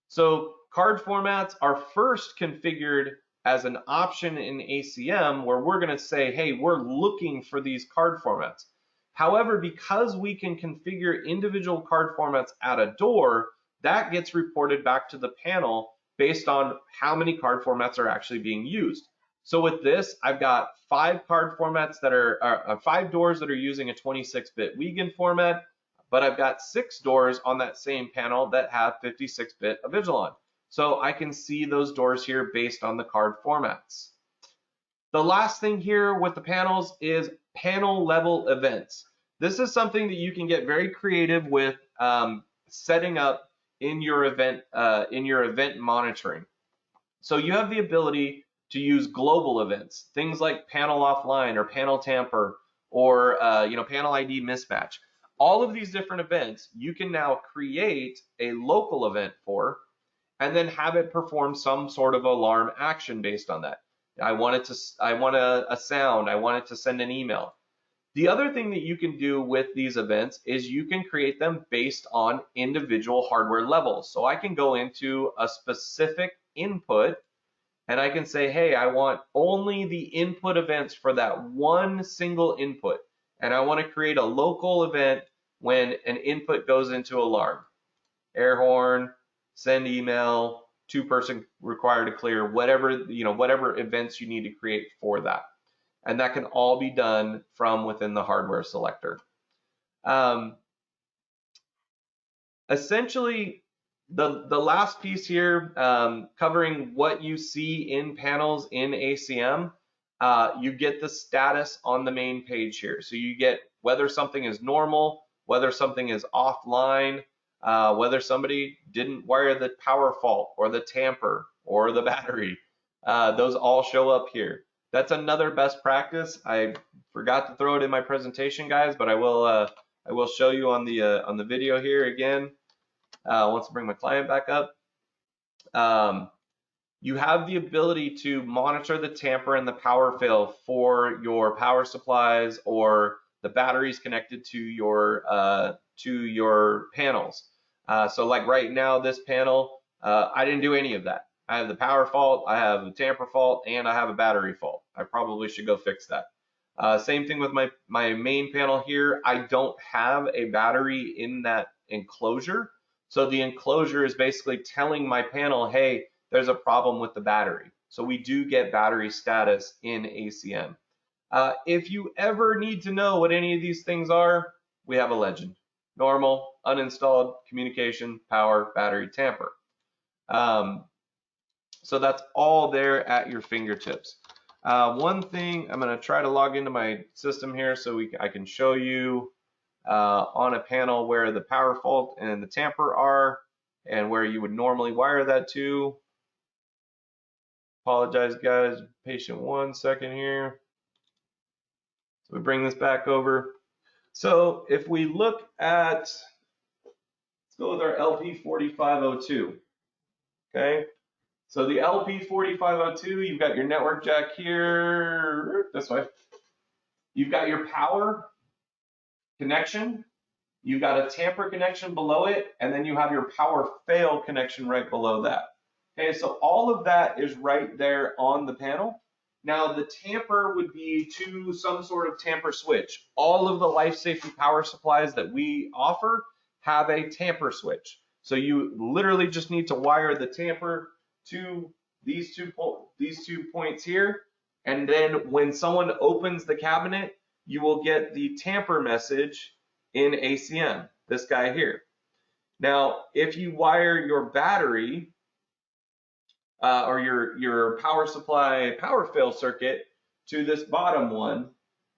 So card formats are first configured as an option in ACM, where we're going to say, hey, we're looking for these card formats. However, because we can configure individual card formats at a door, that gets reported back to the panel based on how many card formats are actually being used. So with this, I've got 5 card formats that are 5 doors that are using a 26-bit Wiegand format, but I've got 6 doors on that same panel that have 56-bit Avigilon. So I can see those doors here based on the card formats. The last thing here with the panels is panel level events. This is something that you can get very creative with setting up in your event monitoring. So you have the ability to use global events, things like panel offline or panel tamper or panel ID mismatch. All of these different events you can now create a local event for, and then have it perform some sort of alarm action based on that. I want a sound, I want it to send an email. The other thing that you can do with these events is you can create them based on individual hardware levels. So I can go into a specific input and I can say, hey, I want only the input events for that one single input. And I want to create a local event when an input goes into alarm. Air horn, send email, 2-person required to clear, whatever events you need to create for that. And that can all be done from within the hardware selector. Essentially, the last piece here, covering what you see in panels in ACM, you get the status on the main page here. So you get whether something is normal, whether something is offline, whether somebody didn't wire the power fault or the tamper or the battery. Those all show up here. That's another best practice. I forgot to throw it in my presentation, guys, but I will show you on the video here again. Once I bring my client back up, you have the ability to monitor the tamper and the power fail for your power supplies or the batteries connected to your panels. So like right now, this panel, I didn't do any of that. I have the power fault, I have the tamper fault, and I have a battery fault. I probably should go fix that. Same thing with my main panel here. I don't have a battery in that enclosure. So the enclosure is basically telling my panel, hey, there's a problem with the battery. So we do get battery status in ACM. If you ever need to know what any of these things are, we have a legend. Normal, uninstalled, communication, power, battery, tamper. So that's all there at your fingertips. One thing, I'm going to try to log into my system here so I can show you on a panel where the power fault and the tamper are and where you would normally wire that to. Apologize, guys. Patient 1 second here. So we bring this back over. So if we look at, let's go with our LP4502. Okay. So the LP4502, you've got your network jack here, this way. You've got your power connection. You've got a tamper connection below it, and then you have your power fail connection right below that. Okay, so all of that is right there on the panel. Now the tamper would be to some sort of tamper switch. All of the life safety power supplies that we offer have a tamper switch. So you literally just need to wire the tamper to these two points here, and then when someone opens the cabinet, you will get the tamper message in ACM, this guy here. Now, if you wire your battery or your power supply power fail circuit to this bottom one,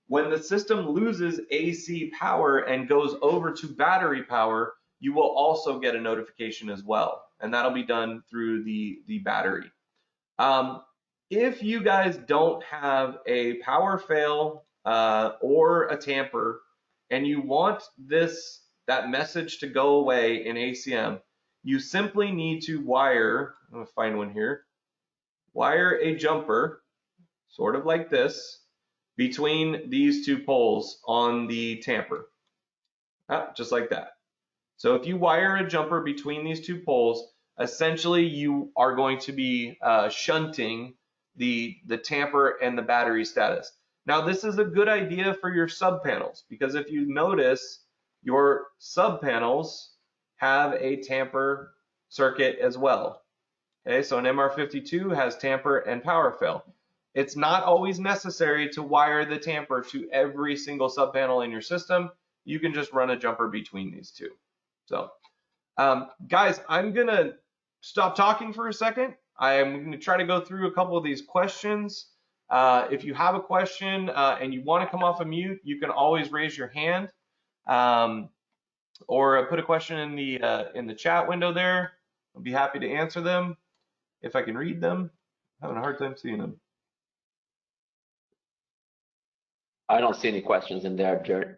when the system loses AC power and goes over to battery power, you will also get a notification as well, and that'll be done through the battery. If you guys don't have a power fail or a tamper, and you want that message to go away in ACM, you simply need to wire, I'm going to find one here, wire a jumper, sort of like this, between these two poles on the tamper, just like that. So if you wire a jumper between these two poles, essentially you are going to be shunting the tamper and the battery status. Now this is a good idea for your sub panels, because if you notice, your sub panels have a tamper circuit as well. Okay, so an MR52 has tamper and power fail. It's not always necessary to wire the tamper to every single sub panel in your system. You can just run a jumper between these two. So guys, I'm gonna stop talking for a second. I'm gonna try to go through a couple of these questions. If you have a question and you want to come off of mute, you can always raise your hand or put a question in the chat window there. I'll be happy to answer them if I can read them. I'm having a hard time seeing them. I don't see any questions in there, Jared.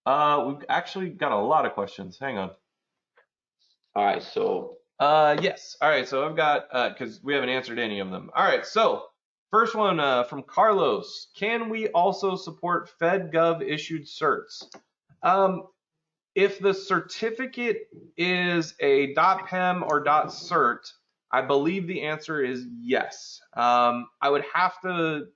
We've actually got a lot of questions. Hang on. All right, so. Yes. All right, so I've got, because we haven't answered any of them. All right, so first one from Carlos. Can we also support FedGov issued certs? If the certificate is a .pem or .cert, I believe the answer is yes. I would have to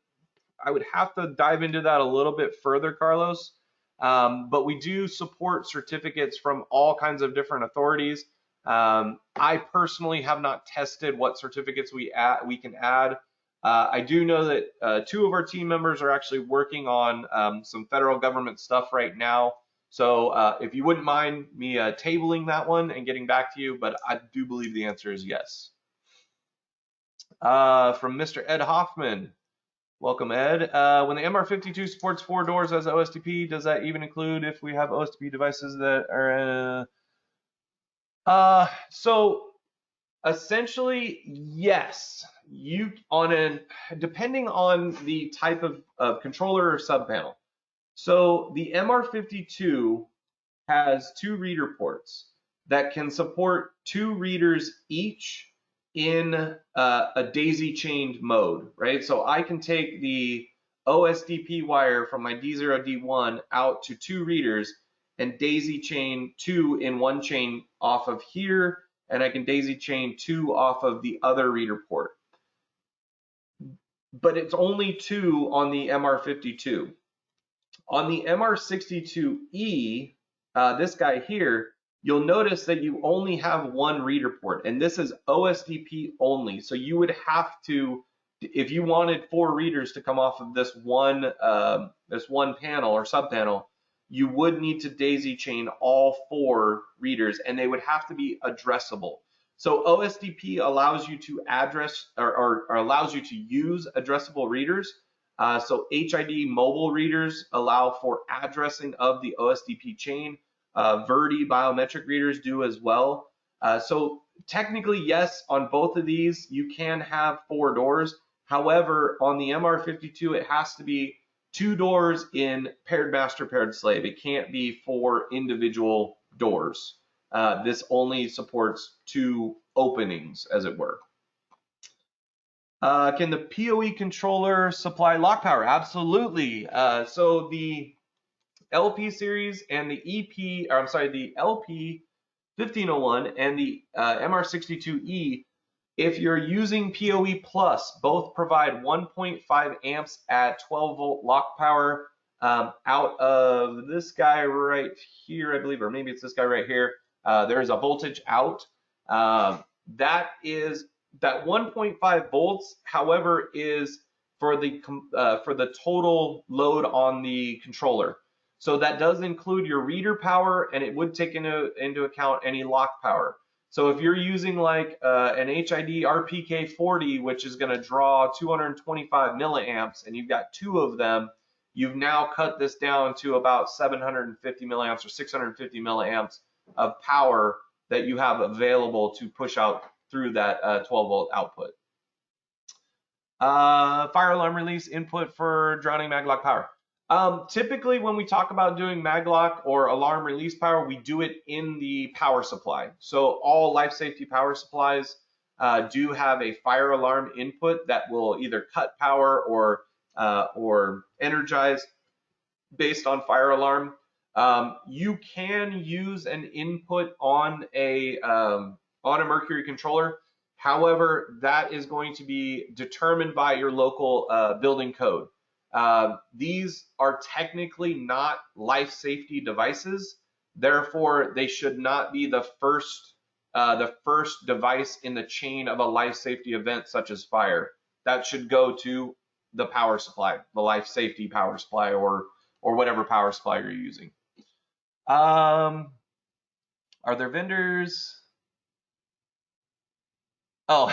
dive into that a little bit further, Carlos. But we do support certificates from all kinds of different authorities. I personally have not tested what certificates we can add. I do know that 2 of our team members are actually working on some federal government stuff right now. So if you wouldn't mind me tabling that one and getting back to you, but I do believe the answer is yes. From Mr. Ed Hoffman. Welcome, Ed. When the MR52 supports 4 doors as OSDP, does that even include if we have OSDP devices that are... So essentially, yes. Depending on the type of controller or subpanel. So the MR52 has 2 reader ports that can support 2 readers each in a daisy chained mode, right? So I can take the OSDP wire from my D0, D1 out to 2 readers and daisy chain 2 in one chain off of here, and I can daisy chain 2 off of the other reader port. But it's only 2 on the MR52. On the MR62E, this guy here, you'll notice that you only have 1 reader port, and this is OSDP only. So you would have to, if you wanted 4 readers to come off of this one panel or subpanel, you would need to daisy chain all 4 readers, and they would have to be addressable. So OSDP allows you to address or allows you to use addressable readers. So HID mobile readers allow for addressing of the OSDP chain. Verdi biometric readers do as well. So technically, yes, on both of these, you can have 4 doors. However, on the MR52, it has to be 2 doors in paired master, paired slave. It can't be 4 individual doors. This only supports 2 openings, as it were. Can the PoE controller supply lock power? Absolutely. So the LP series and the the LP 1501 and the MR62E, if you're using PoE Plus, both provide 1.5 amps at 12 volt lock power out of this guy right here, I believe, or maybe it's this guy right here. There is a voltage out. That 1.5 volts, however, is for the total load on the controller. So that does include your reader power, and it would take into account any lock power. So if you're using like an HID RPK40, which is going to draw 225 milliamps, and you've got 2 of them, you've now cut this down to about 750 milliamps or 650 milliamps of power that you have available to push out through that 12 volt output. Fire alarm release input for drowning maglock power. Typically when we talk about doing maglock or alarm release power, we do it in the power supply. So all life safety power supplies do have a fire alarm input that will either cut power or energize based on fire alarm. You can use an input on a Mercury controller. However, that is going to be determined by your local building code. These are technically not life safety devices. Therefore, they should not be the first device in the chain of a life safety event such as fire. That should go to the power supply, the life safety power supply, or whatever power supply you're using. Are there vendors? Oh,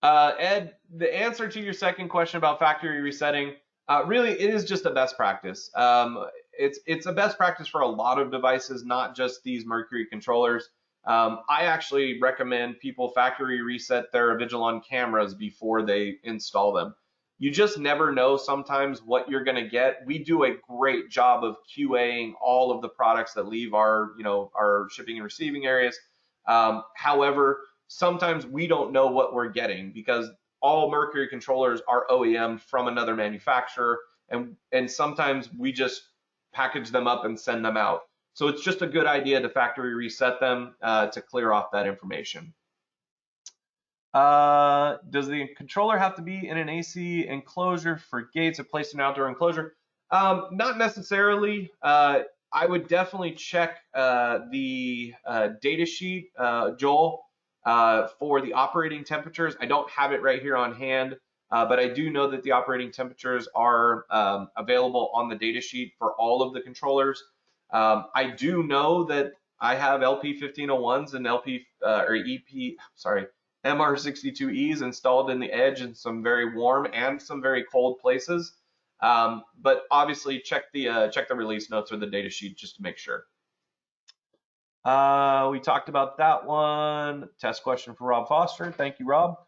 Ed, the answer to your second question about factory resetting, really it is just a best practice. It's a best practice for a lot of devices, not just these Mercury controllers. I actually recommend people factory reset their Avigilon cameras before they install them. You just never know sometimes what you're going to get. We do a great job of QAing all of the products that leave our shipping and receiving areas. However, sometimes we don't know what we're getting because all Mercury controllers are OEM from another manufacturer, and sometimes we just package them up and send them out. So it's just a good idea to factory reset them to clear off that information. Does the controller have to be in an AC enclosure for gates or placed in an outdoor enclosure? Not necessarily. I would definitely check the data sheet, Joel, for the operating temperatures. I don't have it right here on hand, but I do know that the operating temperatures are available on the data sheet for all of the controllers. I do know that I have LP1501s and MR62Es installed in the edge in some very warm and some very cold places. But obviously check the release notes or the data sheet just to make sure. We talked about that one. Test question for Rob Foster. Thank you, Rob.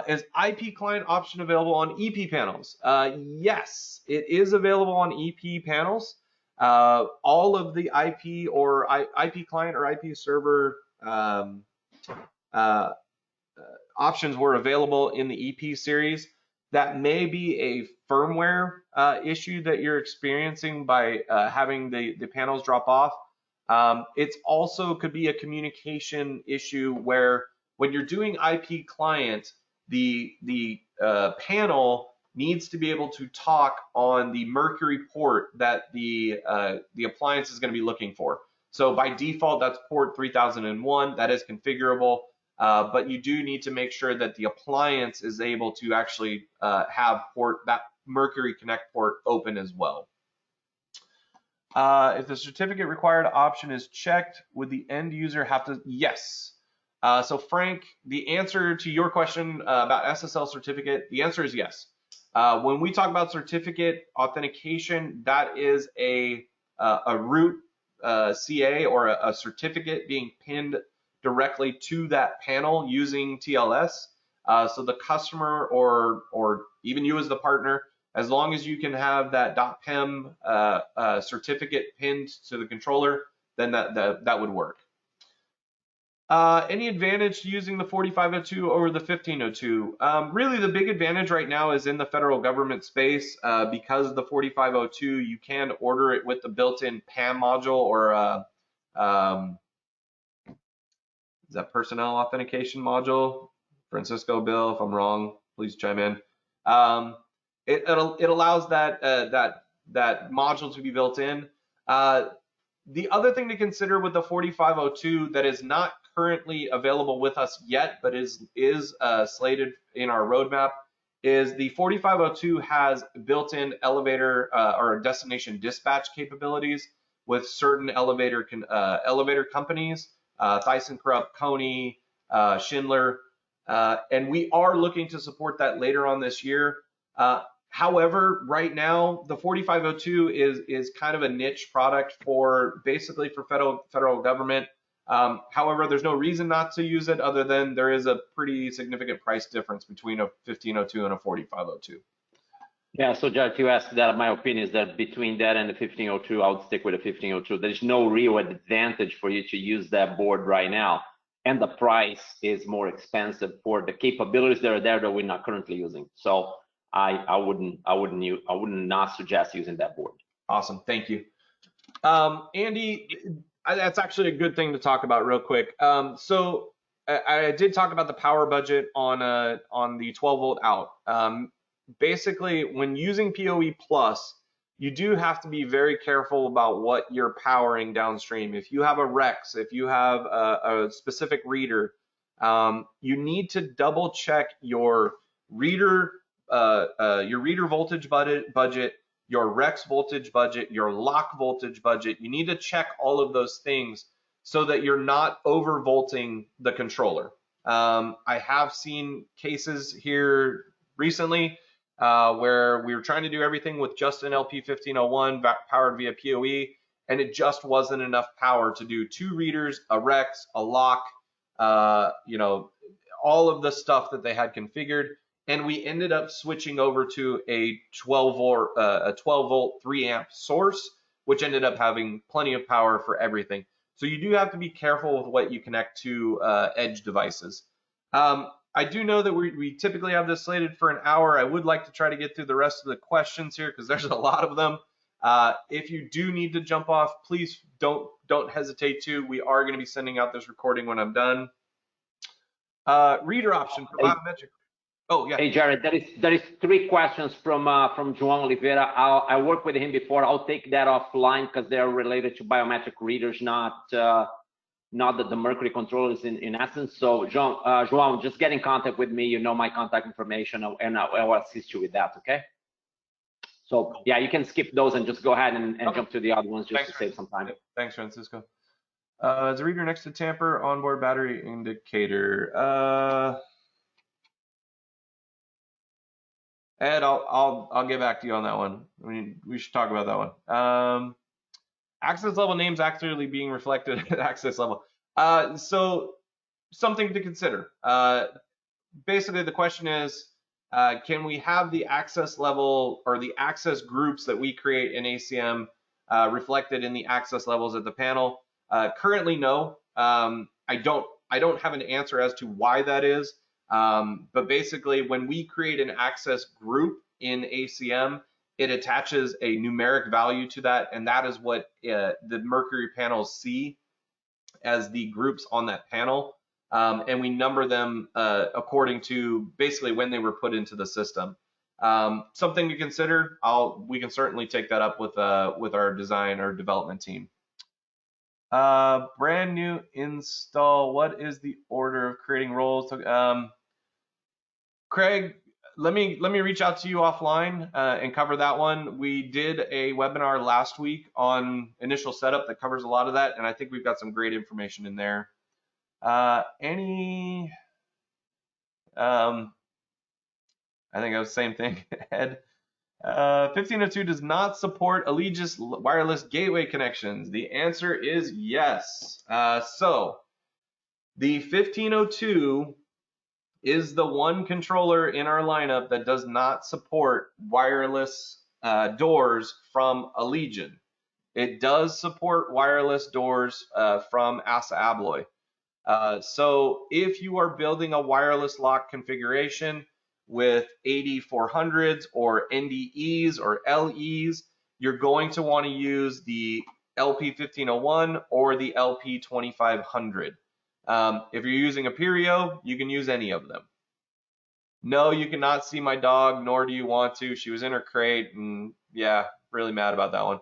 Is IP client option available on EP panels? Yes, it is available on EP panels. All of the IP or IP client or IP server options were available in the EP series. That may be a firmware issue that you're experiencing by having the panels drop off. It's also could be a communication issue where when you're doing IP client, the panel needs to be able to talk on the Mercury port that the appliance is going to be looking for. So by default, that's port 3001. That is configurable. But you do need to make sure that the appliance is able to actually have that Mercury Connect port open as well. If the certificate required option is checked, would the end user have to? Yes. So Frank, the answer to your question about SSL certificate, the answer is yes. When we talk about certificate authentication, that is a root CA or a certificate being pinned directly to that panel using TLS. So the customer or even you as the partner, as long as you can have that .pem certificate pinned to the controller, then that would work. Any advantage to using the 4502 over the 1502? Really, the big advantage right now is in the federal government space. Because of the 4502, you can order it with the built-in PAM module or is that personnel authentication module? Francisco, Bill, if I'm wrong, please chime in. It allows that module to be built in. The other thing to consider with the 4502 that is not currently available with us yet, but is slated in our roadmap, is the 4502 has built-in elevator or destination dispatch capabilities with certain elevator companies, ThyssenKrupp, Coney, Schindler, and we are looking to support that later on this year. However, right now the 4502 is kind of a niche product for basically for federal government. However, there's no reason not to use it other than there is a pretty significant price difference between a 1502 and a 4502. Yeah, so Jared, if you ask that, my opinion is that between that and the 1502, I would stick with the 1502. There's no real advantage for you to use that board right now. And the price is more expensive for the capabilities that are there that we're not currently using. So I wouldn't not suggest using that board. Awesome, thank you. Andy, that's actually a good thing to talk about real quick. So I did talk about the power budget on the 12 volt out. Basically, when using PoE Plus, you do have to be very careful about what you're powering downstream. If you have a Rex, if you have a specific reader, you need to double check your reader voltage budget, your Rex voltage budget, your lock voltage budget. You need to check all of those things so that you're not overvolting the controller. I have seen cases here recently where we were trying to do everything with just an LP1501 powered via PoE, and it just wasn't enough power to do two readers, a Rex, a lock, all of the stuff that they had configured. And we ended up switching over to a 12 volt 3 amp source, which ended up having plenty of power for everything. So you do have to be careful with what you connect to edge devices. I do know that we typically have this slated for an hour. I would like to try to get through the rest of the questions here because there's a lot of them. If you do need to jump off, please don't hesitate to. We are going to be sending out this recording when I'm done. Reader option for biometric. Oh, yeah. Hey, Jared, there is 3 questions from João Oliveira. I worked with him before. I'll take that offline because they're related to biometric readers, not the Mercury controllers in essence. So, João, just get in contact with me. You know my contact information, and I'll assist you with that, okay? So, yeah, you can skip those and just go ahead and Okay. jump to the other ones just Thanks, to save some time. Thanks, Francisco. Is the reader next to tamper onboard battery indicator? Ed, I'll get back to you on that one. We should talk about that one. Access level names actually being reflected at access level. So something to consider. Basically, the question is, can we have the access level or the access groups that we create in ACM reflected in the access levels at the panel? Currently, no. I don't have an answer as to why that is. But basically, when we create an access group in ACM, it attaches a numeric value to that, and that is what the Mercury panels see as the groups on that panel. And we number them according to basically when they were put into the system. Something to consider. We can certainly take that up with our design or development team. Brand new install. What is the order of creating roles? Craig, let me reach out to you offline and cover that one. We did a webinar last week on initial setup that covers a lot of that, and I think we've got some great information in there. I think I was the same thing, Ed. 1502 does not support Allegis wireless gateway connections. The answer is yes. So the 1502 is the one controller in our lineup that does not support wireless doors from Allegion. It does support wireless doors from ASA Abloy. So if you are building a wireless lock configuration with 8400s or NDEs or LEs, you're going to want to use the LP1501 or the LP2500. If you're using a Perio, you can use any of them. No, you cannot see my dog, nor do you want to. She was in her crate, and yeah, really mad about that one.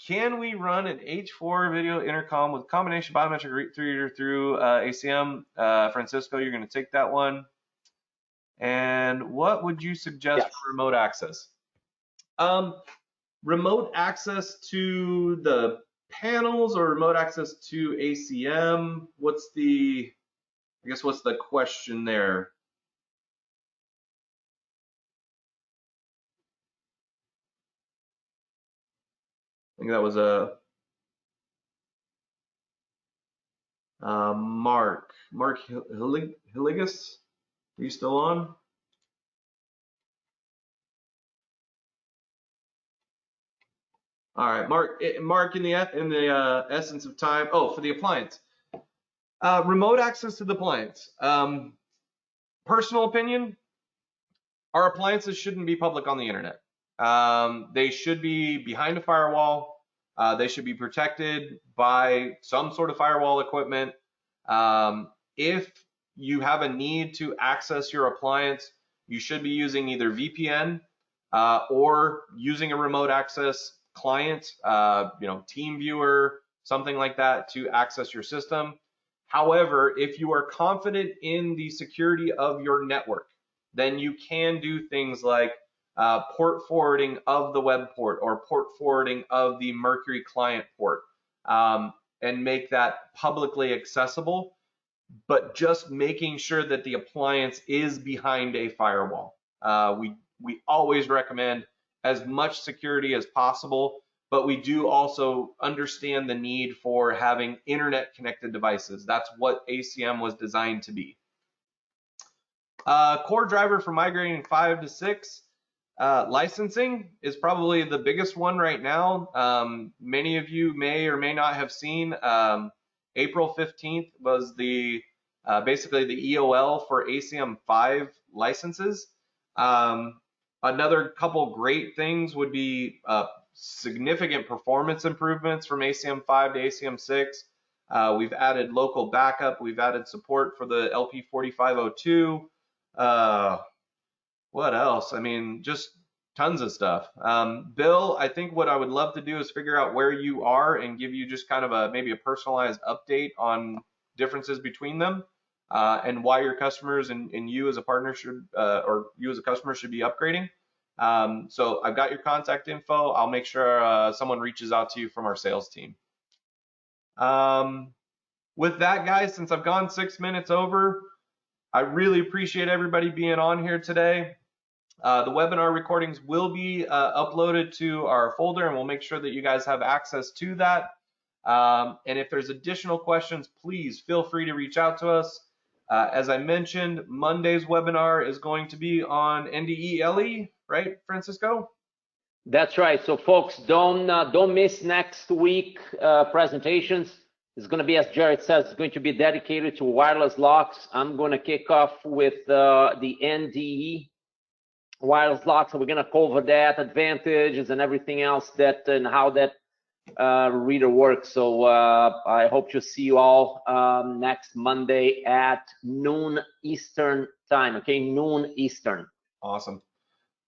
Can we run an H4 video intercom with combination biometric reader through ACM? Francisco, you're going to take that one. And what would you suggest for remote access? Remote access to the panels or remote access to ACM? What's the question there? I think that was a Mark Hilligus. Are you still on? All right, Mark, in the essence of time. Oh, for the appliance. Remote access to the appliance. Personal opinion, our appliances shouldn't be public on the internet. They should be behind a firewall. They should be protected by some sort of firewall equipment. If you have a need to access your appliance, you should be using either VPN or using a remote access client, TeamViewer, something like that to access your system. However, if you are confident in the security of your network, then you can do things like port forwarding of the web port or port forwarding of the Mercury client port and make that publicly accessible, but just making sure that the appliance is behind a firewall. We always recommend as much security as possible, but we do also understand the need for having internet connected devices. That's what ACM was designed to be. Core driver for migrating 5 to 6. Licensing is probably the biggest one right now. Many of you may or may not have seen April 15th was basically the EOL for ACM 5 licenses. Another couple great things would be significant performance improvements from ACM 5 to ACM 6. We've added local backup. We've added support for the LP4502. What else? I mean, just tons of stuff. Bill, I think what I would love to do is figure out where you are and give you just kind of maybe a personalized update on differences between them, and why your customers and you as a partner should, or you as a customer should be upgrading. So I've got your contact info. I'll make sure someone reaches out to you from our sales team. With that, guys, since I've gone 6 minutes over, I really appreciate everybody being on here today. The webinar recordings will be uploaded to our folder, and we'll make sure that you guys have access to that. And if there's additional questions, please feel free to reach out to us. As I mentioned, Monday's webinar is going to be on NDE-LE, right, Francisco? That's right. So folks, don't miss next week presentations. It's going to be, as Jared says, it's going to be dedicated to wireless locks. I'm going to kick off with the NDE wireless locks, and we're going to cover that, advantages and everything else that and how that reader works. So I hope to see you all next Monday at noon Eastern time. Okay, noon Eastern. Awesome.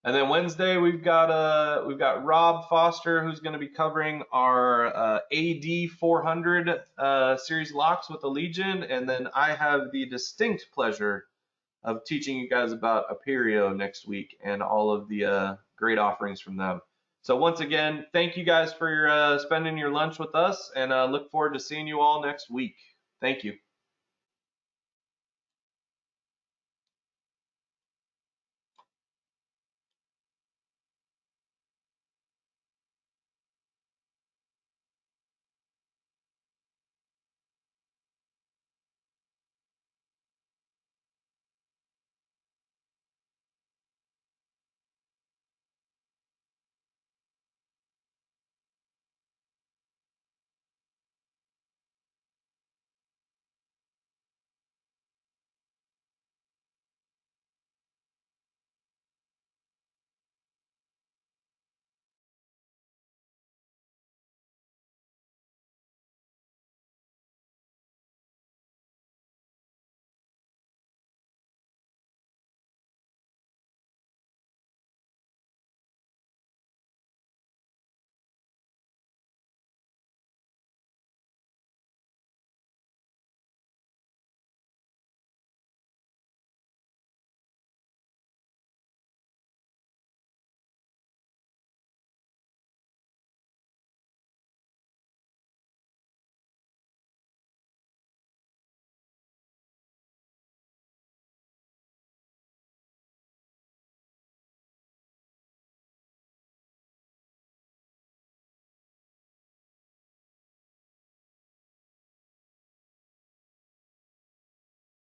And then Wednesday we've got Rob Foster, who's going to be covering our AD 400 series locks with the Legion, and then I have the distinct pleasure of teaching you guys about Aperio next week and all of the great offerings from them. So once again, thank you guys for your spending your lunch with us, and look forward to seeing you all next week. Thank you.